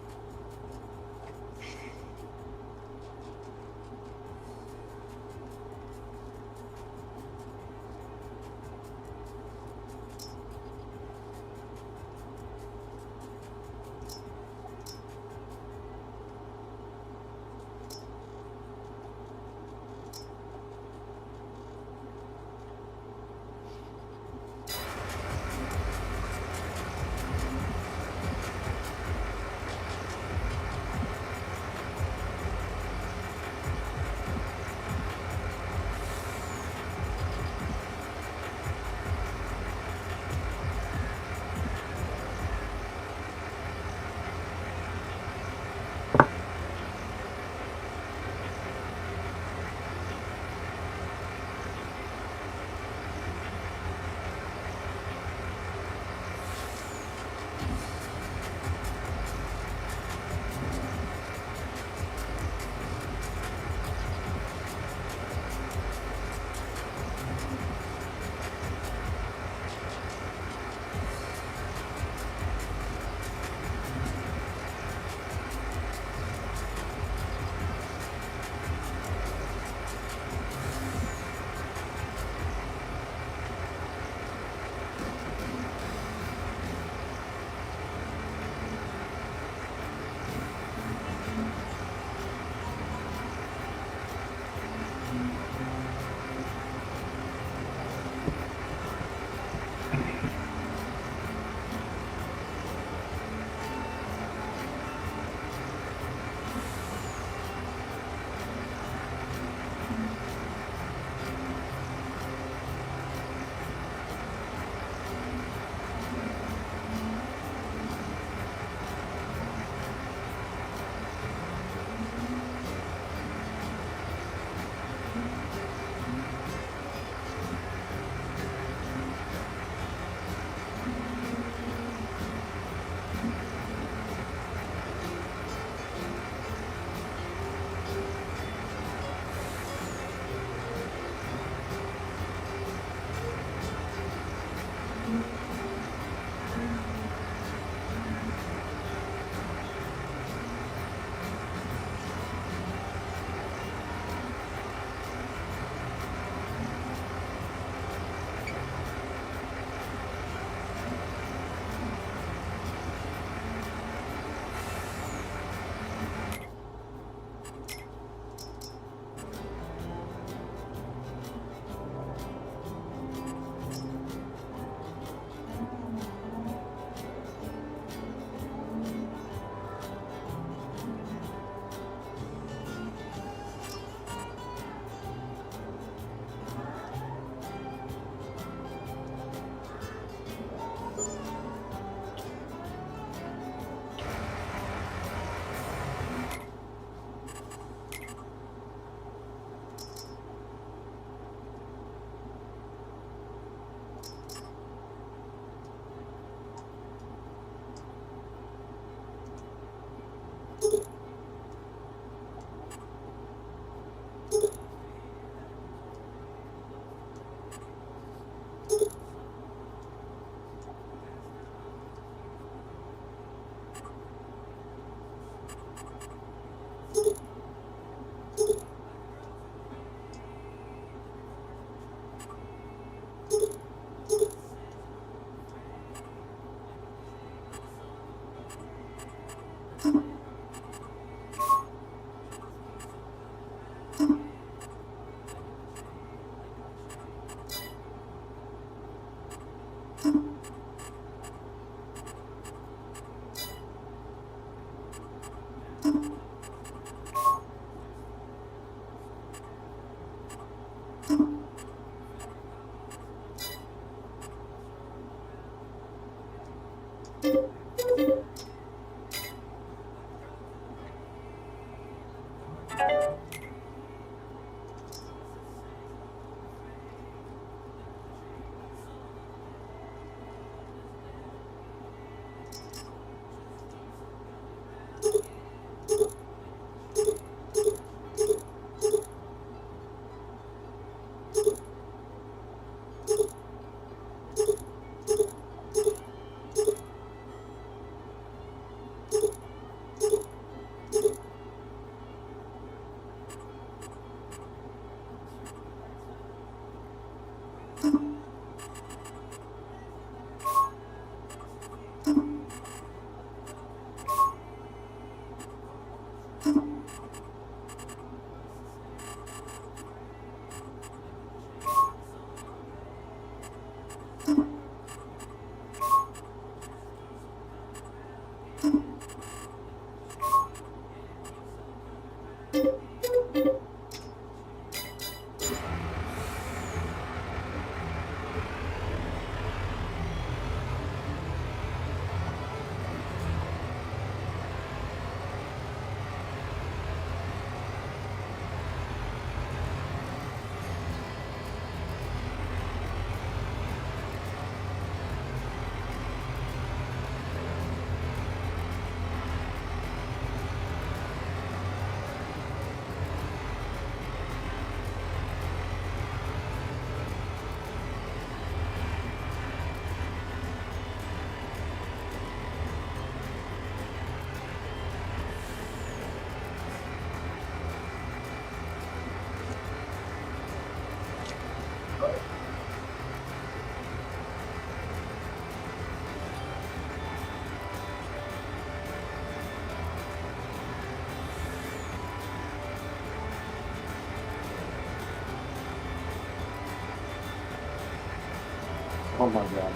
Oh my God.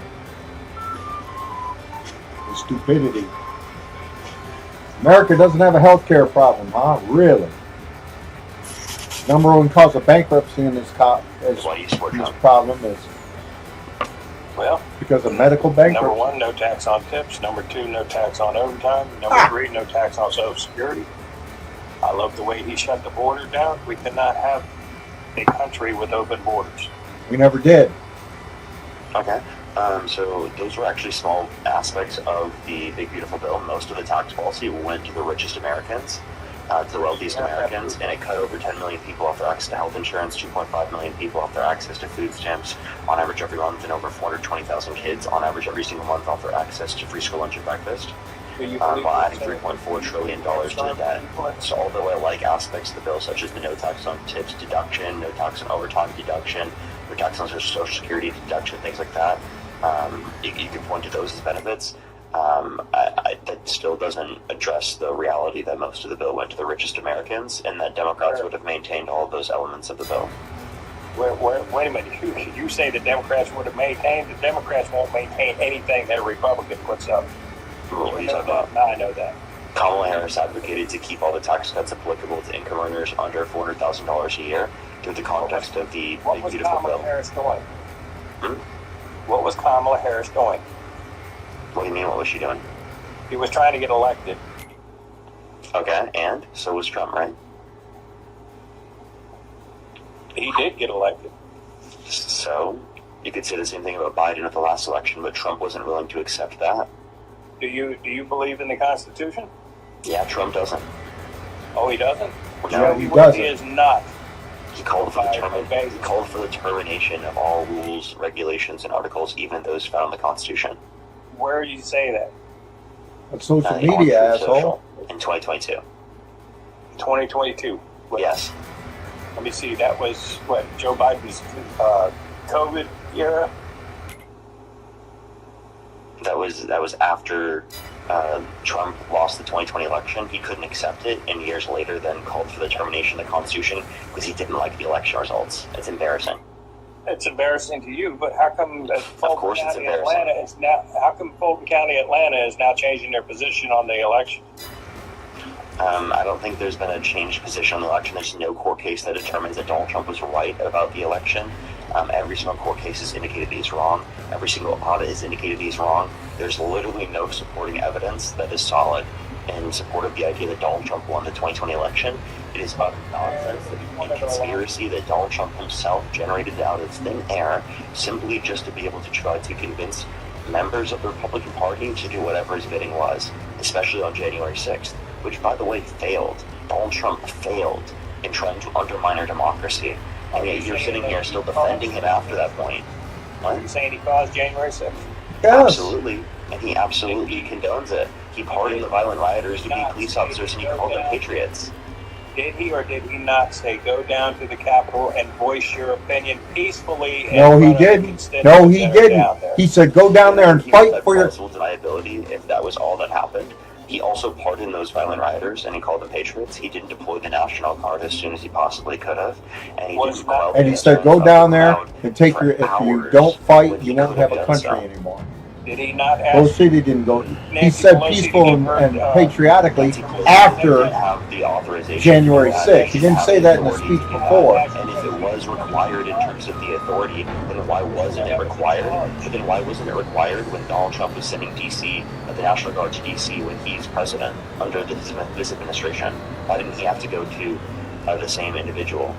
The stupidity. America doesn't have a health care problem, huh? Really? Number one cause of bankruptcy in this problem is because of medical bankruptcy. Number one, no tax on tips. Number two, no tax on overtime. Number three, no tax on Social Security. I love the way he shut the border down. We cannot have a country with open borders. We never did. Okay. So those were actually small aspects of the Big Beautiful Bill. Most of the tax policy went to the richest Americans, to the wealthiest Americans, and it cut over 10 million people off their access to health insurance, 2.5 million people off their access to food stamps on average every month, and over 420,000 kids on average every single month off their access to free school lunch and breakfast. While adding $3.4 trillion to the debt. So although I like aspects of the bill, such as the no tax on tips deduction, no tax on overtime deduction, no tax on Social Security deduction, things like that, you can point to those as benefits. That still doesn't address the reality that most of the bill went to the richest Americans, and that Democrats would have maintained all of those elements of the bill. Wait a minute. You say the Democrats would have maintained? The Democrats won't maintain anything that a Republican puts up. What are you talking about? I know that. Kamala Harris advocated to keep all the tax cuts applicable to income earners under $400,000 a year through the context of the Big Beautiful Bill. What was Kamala Harris doing? What was Kamala Harris doing? What do you mean, what was she doing? He was trying to get elected. Okay, and so was Trump, right? He did get elected. So, you could say the same thing about Biden at the last election, but Trump wasn't willing to accept that. Do you believe in the Constitution? Yeah, Trump doesn't. Oh, he doesn't? No, he doesn't. He is not. He called for the termination of all rules, regulations, and articles, even those found in the Constitution. Where do you say that? On social media, asshole. In 2022. 2022. Yes. Let me see. That was what Joe Biden's COVID era? That was after Trump lost the 2020 election. He couldn't accept it, and years later then called for the termination of the Constitution because he didn't like the election results. It's embarrassing. It's embarrassing to you, but how come Fulton it's County, Atlanta is now? How come Fulton County, Atlanta is now changing their position on the election? I don't think there's been a changed position on the election. There's no court case that determines that Donald Trump was right about the election. Every single court case has indicated he's wrong. Every single audit has indicated he's wrong. There's literally no supporting evidence that is solid in support of the idea that Donald Trump won the 2020 election. It is about nonsense and conspiracy that Donald Trump himself generated out of thin air simply just to be able to try to convince members of the Republican Party to do whatever his bidding was, especially on January 6th, which, by the way, failed. Donald Trump failed in trying to undermine our democracy. And yet you're sitting here still defending him after that point. What? Are you saying he caused January 6th? Yes. Absolutely. And he absolutely condones it. He pardoned the violent rioters to be police officers and he called them patriots. Did he or did he not say, go down to the Capitol and voice your opinion peacefully? No, he didn't. No, he didn't. He said, go down there and fight for your... Plausible deniability, if that was all that happened. He also pardoned those violent rioters and he called them patriots. He didn't deploy the National Guard as soon as he possibly could have. And he didn't quell And he said, go down there and take your... If you don't fight, you won't have a country anymore. Did he not ask... Pelosi didn't go... He said peaceful and patriotically after January 6th. He didn't say that in the speech before. And if it was required in terms of the authority, then why wasn't it required? But then why wasn't it required when Donald Trump was sending the National Guard to D.C. when he's president under this administration? Why didn't he have to go to the same individual,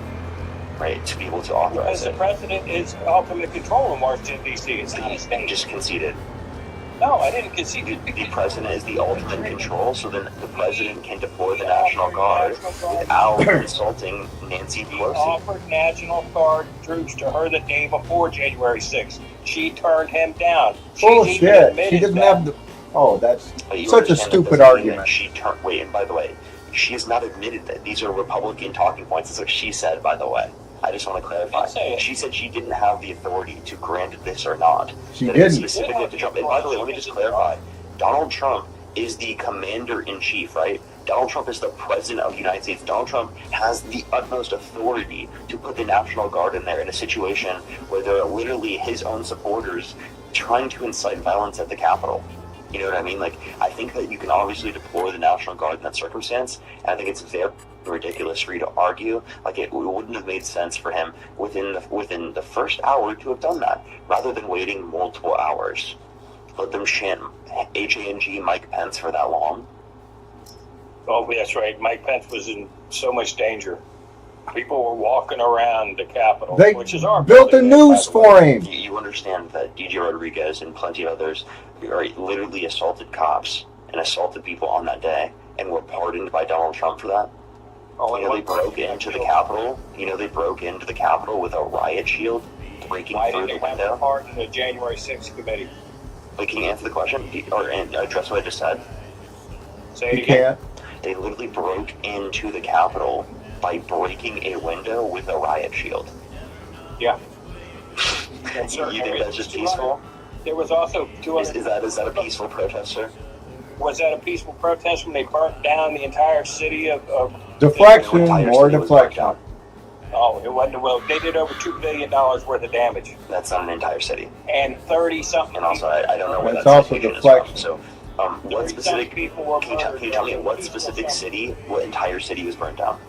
right, to be able to authorize it? Because the president is ultimate control in Washington, D.C. It's not a state. Just conceded. No, I didn't concede. The president is the ultimate control, so then the president can deploy the National Guard without consulting Nancy Pelosi. He offered National Guard troops to her the day before January 6th. She turned him down. Bullshit. She didn't have the... Oh, that's such a stupid argument. Wait, and by the way, she has not admitted that. These are Republican talking points. That's what she said, by the way. I just want to clarify. She said she didn't have the authority to grant this or not. She didn't. Specifically to Trump. And by the way, let me just clarify. Donald Trump is the commander-in-chief, right? Donald Trump is the president of the United States. Donald Trump has the utmost authority to put the National Guard in there in a situation where there are literally his own supporters trying to incite violence at the Capitol. You know what I mean? Like, I think that you can obviously deploy the National Guard in that circumstance. And I think it's very ridiculous for you to argue like it wouldn't have made sense for him within the first hour to have done that, rather than waiting multiple hours. Let them chant H-A-N-G Mike Pence for that long. Oh, that's right. Mike Pence was in so much danger. People were walking around the Capitol, which is our built a noose for him. You understand that DJ Rodriguez and plenty of others literally assaulted cops and assaulted people on that day and were pardoned by Donald Trump for that? You know, they broke into the Capitol. You know, they broke into the Capitol with a riot shield, breaking through the window. Part in the January 6th committee. Like, can you answer the question or address what I just said? Say it again. They literally broke into the Capitol by breaking a window with a riot shield. Yeah. You think that's just peaceful? There was also 200... Is that a peaceful protest, sir? Was that a peaceful protest when they burnt down the entire city of deflection, more deflection. Oh, it wasn't. Well, they did over $2 billion worth of damage. That's not an entire city. And 30-something. And also, I don't know where that's also deflection. So, what specific? Can you tell me what specific city, what entire city was burnt down?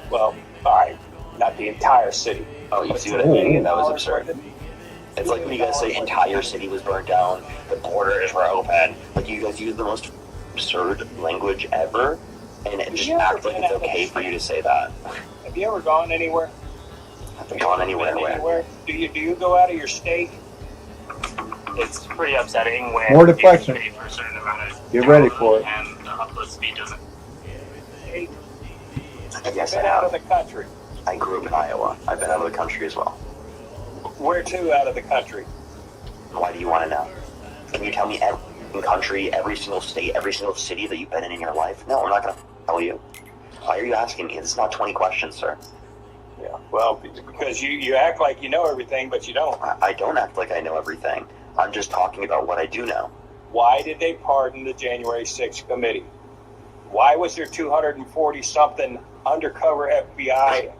Well, all right, not the entire city. Oh, you see what I mean? That was absurd. It's like when you guys say entire city was burnt down, the borders were open. Like, you guys use the most absurd language ever, and it just act like it's okay for you to say that. Have you ever gone anywhere? Haven't gone anywhere. Where? Do you go out of your state? It's pretty upsetting when more deflection. you pay for a certain amount of get ready for it. And the upload speed doesn't. Yes, I've been out of the country. I grew up in Iowa. I've been out of the country as well. Where to out of the country? Why do you want to know? Can you tell me every country, every single state, every single city that you've been in your life? No, I'm not going to tell you. Why are you asking me? It's not 20 questions, sir. Yeah. Well, because you act like you know everything, but you don't. I don't act like I know everything. I'm just talking about what I do know. Why did they pardon the January 6th committee? Why was there 240-something undercover FBI?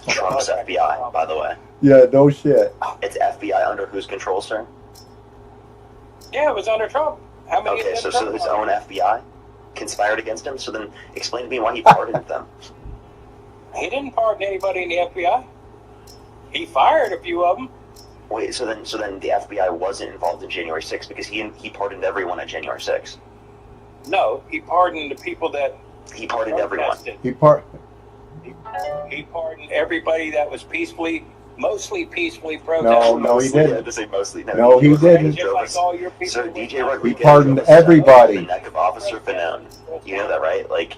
Trump's FBI, by the way. Yeah, no shit. It's FBI under whose control, sir? Yeah, it was under Trump. How many? Okay, so his own FBI conspired against him. So then, explain to me why he pardoned them. He didn't pardon anybody in the FBI. He fired a few of them. Wait, so then the FBI wasn't involved in January 6th because he pardoned everyone at January 6th. No, he pardoned the people that he pardoned everyone. He pardoned everybody that was mostly peacefully protesting. No, he didn't. I had to say mostly. No, he didn't. Like all your people. Sir, DJ Rodriguez He pardoned drove a seven everybody. on the neck of Officer Fanone. You know that, right? Like,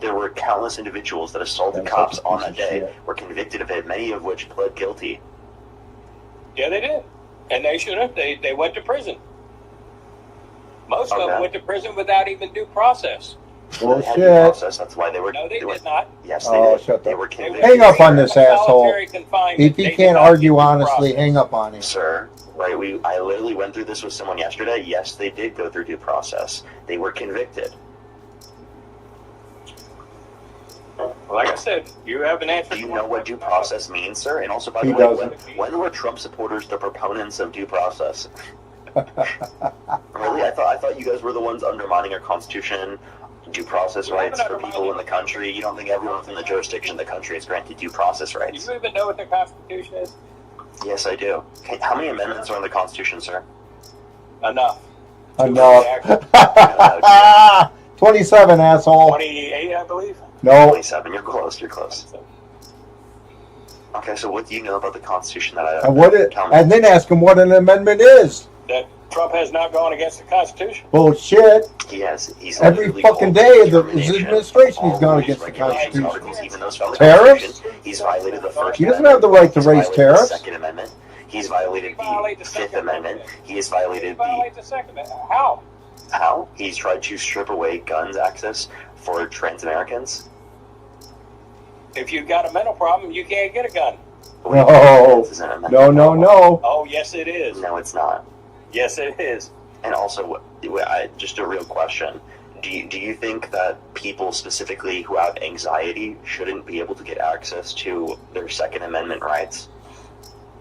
there were countless individuals that assaulted cops on that day, were convicted of it, many of which pled guilty. Yeah, they did. And they should have. They went to prison. Most of them went to prison without even due process. Bullshit. That's why they were. No, they did not. Yes, they Oh, did. shut They up. were convicted. Hang up on this asshole. Solitary confinement. If They he did can't not argue give due honestly, process. hang up on him. Sir, right? I literally went through this with someone yesterday. Yes, they did go through due process. They were convicted. Like I said, you have an answer. Do you know what due process means, sir? And also, by He the way, doesn't. when were Trump supporters the proponents of due process? Really? I thought you guys were the ones undermining our Constitution, due process rights for people in the country. You don't think everyone within the jurisdiction of the country is granted due process rights? Do you even know what the Constitution is? Yes, I do. Okay, how many amendments are in the Constitution, sir? Enough. Enough. 27, asshole. 28, I believe. No. 27. You're close. You're close. Okay, so what do you know about the Constitution that I... And then ask him what an amendment is. That Trump has not gone against the Constitution. Bullshit. He has. He's Every fucking day of his administration he's gone against the Constitution. Even those federal Tariffs? Constitution, he's violated the First He doesn't have the right to raise tariffs. The Second Amendment. He's violated the Fifth Amendment. He has violated the Second Amendment. How? How? He's tried to strip away guns access for trans Americans. If you've got a mental problem, you can't get a gun. No. Oh, yes, it is. No, it's not. Yes, it is. And also, just a real question. Do you think that people specifically who have anxiety shouldn't be able to get access to their Second Amendment rights?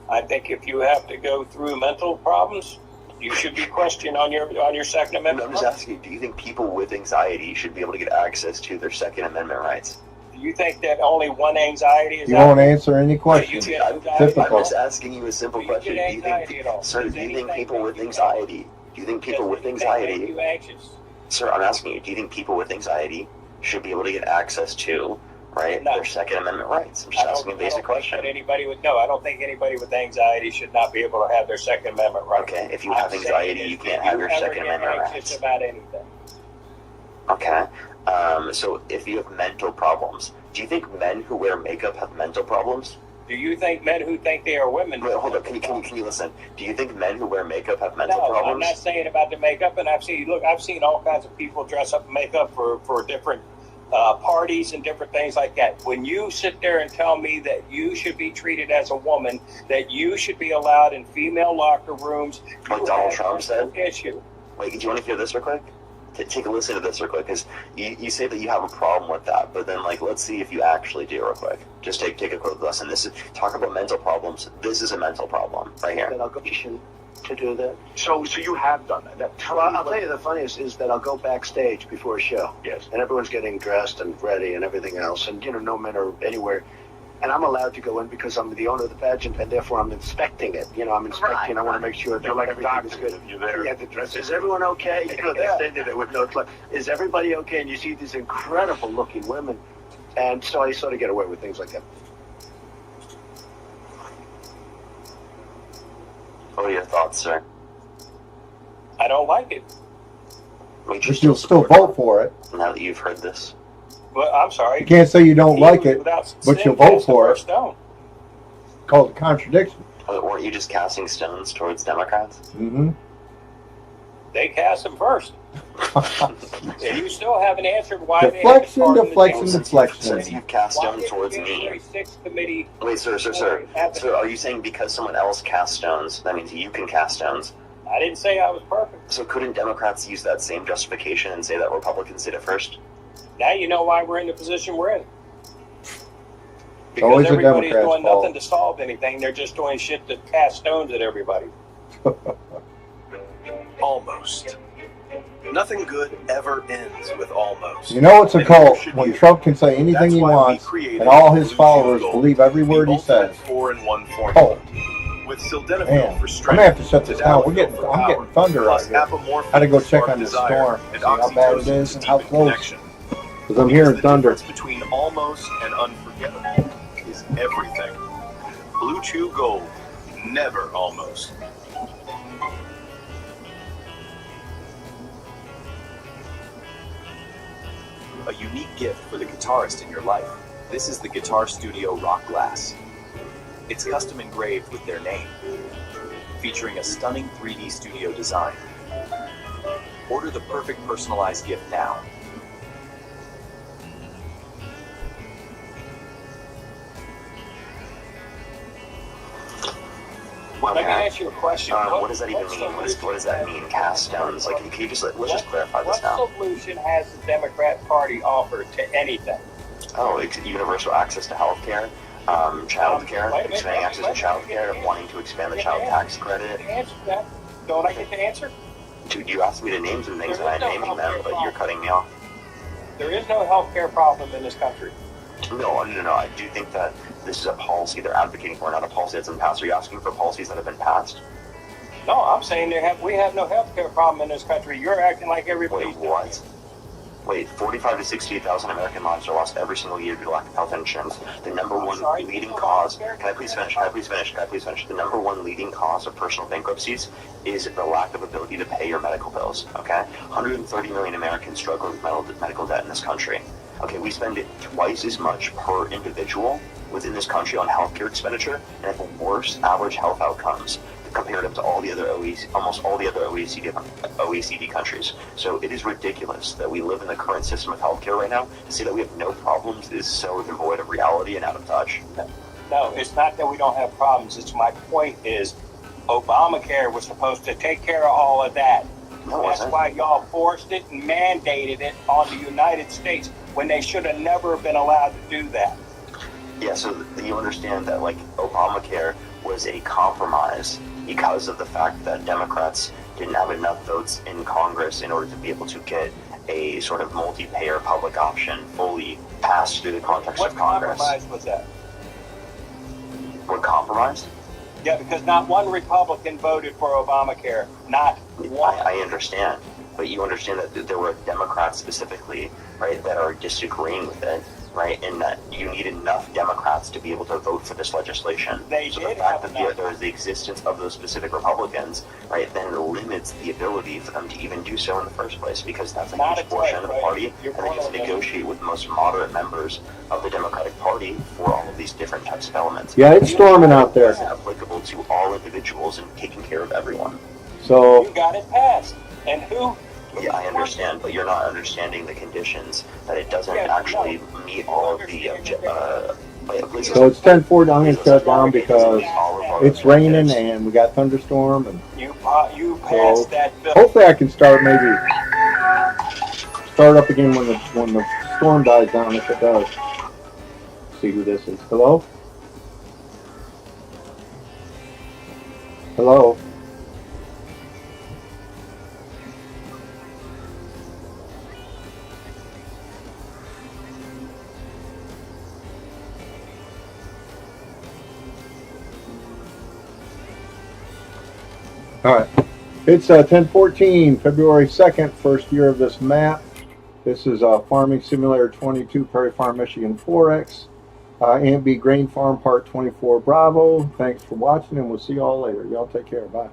I think if you have to go through mental problems, you should be questioned on your Second Amendment. I'm just asking, do you think people with anxiety should be able to get access to their Second Amendment rights? Do you think that only one anxiety is You out won't there? answer any questions. I'm Typical. just asking you a simple question. Do you think people with anxiety? Do you think people with anxiety? You anxious? Sir, I'm asking you. Do you think people with anxiety should be able to get access to their Second Amendment rights? I'm just asking a basic question. I don't think anybody with anxiety should not be able to have their Second Amendment rights. Okay, if you have anxiety, you can't have your Second Amendment rights. It's about anything. Okay. So if you have mental problems, do you think men who wear makeup have mental problems? Do you think men who think they are women? Wait, hold up. Can you listen? Do you think men who wear makeup have mental No, problems? I'm not saying about the makeup, and I've seen all kinds of people dress up in makeup for different parties and different things like that. When you sit there and tell me that you should be treated as a woman, that you should be allowed in female locker rooms, Like Donald Trump said? Issue. Wait, do you want to hear this real quick? Take a listen to this real quick, because you say that you have a problem with that, but then let's see if you actually do real quick. Just take a quick listen. Talk about mental problems. This is a mental problem right here. To do that. So you have done that. I'll tell you the funniest is that I'll go backstage before a show. Yes. And everyone's getting dressed and ready and everything else, and no men are anywhere. And I'm allowed to go in because I'm the owner of the pageant, and therefore I'm inspecting it. I'm inspecting. I want to make sure that everything is good. You're there. Yeah, the dress. Is everyone okay? They did it with no clue. Is everybody okay? And you see these incredible looking women, and so I sort of get away with things like that. What are your thoughts, sir? I don't like it. Would But you'll still vote for it. Now that you've heard this? Well, I'm sorry. You can't say you don't like it, but you'll vote for it. Called a contradiction. Weren't you just casting stones towards Democrats? Mm-hmm. They cast them first. And you still haven't answered why Deflection, they had to pardon the deflection. Since you've cast stones towards me. January 6th committee. Wait, sir. So are you saying because someone else cast stones, that means you can cast stones? I didn't say I was perfect. So couldn't Democrats use that same justification and say that Republicans did it first? Now you know why we're in the position we're in. Because always a everybody's Democrat's doing fault. nothing to solve anything. They're just doing shit to cast stones at everybody. Almost. Nothing good ever ends with almost. You know it's a And cult neither should when you. Trump can say anything That's he why we wants, created and all his Blue followers Chew Gold, believe every word he the says. ultimate 4-in-1 formula. Cult. With sildenafil Man, for I'm strength, gonna have to shut this down. I'm tadalafil getting for power, thunder out plus here. apomorphine I had to go for check spark on the desire, storm, and see how bad it oxytocin is to and how deepen close. connection. Because I'm hearing the thunder. difference between almost and unforgettable is everything. Blue Chew Gold, never almost. A unique gift for the guitarist in your life. This is the Guitar Studio Rock Glass. It's custom engraved with their name, featuring a stunning 3D studio design. Order the perfect personalized gift now. Let me ask you a question. What does that even mean? What does that mean? Cast stones? Like, can you just let's just clarify this now. What solution has the Democrat Party offered to anything? Oh, universal access to health care, child care, expanding access to child care, wanting to expand the child tax credit. Answer that. Don't I get the answer? Dude, you asked me to name some things and I'm naming them, but you're cutting me off. There is no health care problem in this country. No. I do think that this is a policy they're advocating for, not a policy that's been passed. Are you asking for policies that have been passed? No, I'm saying we have no health care problem in this country. You're acting like everybody's Wait, what? Wait, 45 to 68,000 American lives are lost every single year due to lack of health insurance. The number one leading cause. Can I please finish? The number one leading cause of personal bankruptcies is the lack of ability to pay your medical bills. Okay, 130 million Americans struggle with medical debt in this country. Okay, we spend it twice as much per individual within this country on healthcare expenditure, and have the worst average health outcomes comparative to all the other almost all the other OECD countries. So it is ridiculous that we live in the current system of healthcare right now. To say that we have no problems is so devoid of reality and out of touch. No, it's not that we don't have problems. It's my point is Obamacare was supposed to take care of all of that. No, that's why y'all forced it and mandated it on the United States when they should have never been allowed to do that. Yeah, so you understand that like Obamacare was a compromise because of the fact that Democrats didn't have enough votes in Congress in order to be able to get a sort of multi-payer public option fully passed through the context of Congress. What compromise was that? What compromise? Yeah, because not one Republican voted for Obamacare. Not one. I understand. But you understand that there were Democrats specifically, right, that are disagreeing with it, right, and that you need enough Democrats to be able to vote for this legislation. So the fact that there is the existence of those specific Republicans, right, then limits the ability for them to even do so in the first place, because that's a huge portion of the party, and they get to negotiate with the most moderate members of the Democratic Party for all of these different types of elements. Yeah, it's storming out there. It's applicable to all individuals and taking care of everyone. So you got it passed. And who? Yeah, I understand, but you're not understanding the conditions that it doesn't actually meet all of the So it's 10:40. I'm going to shut down because it's raining and we got thunderstorm. And you passed that bill. Hopefully, I can start up again when the storm dies down. If it does, see who this is. Hello. Hello. All right, it's 10:14, February 2nd, first year of this map. This is Farming Simulator 22, Prairie Farm, Michigan 4X, A&B Grain Farm, Part 24, Bravo. Thanks for watching, and we'll see you all later. Y'all take care. Bye.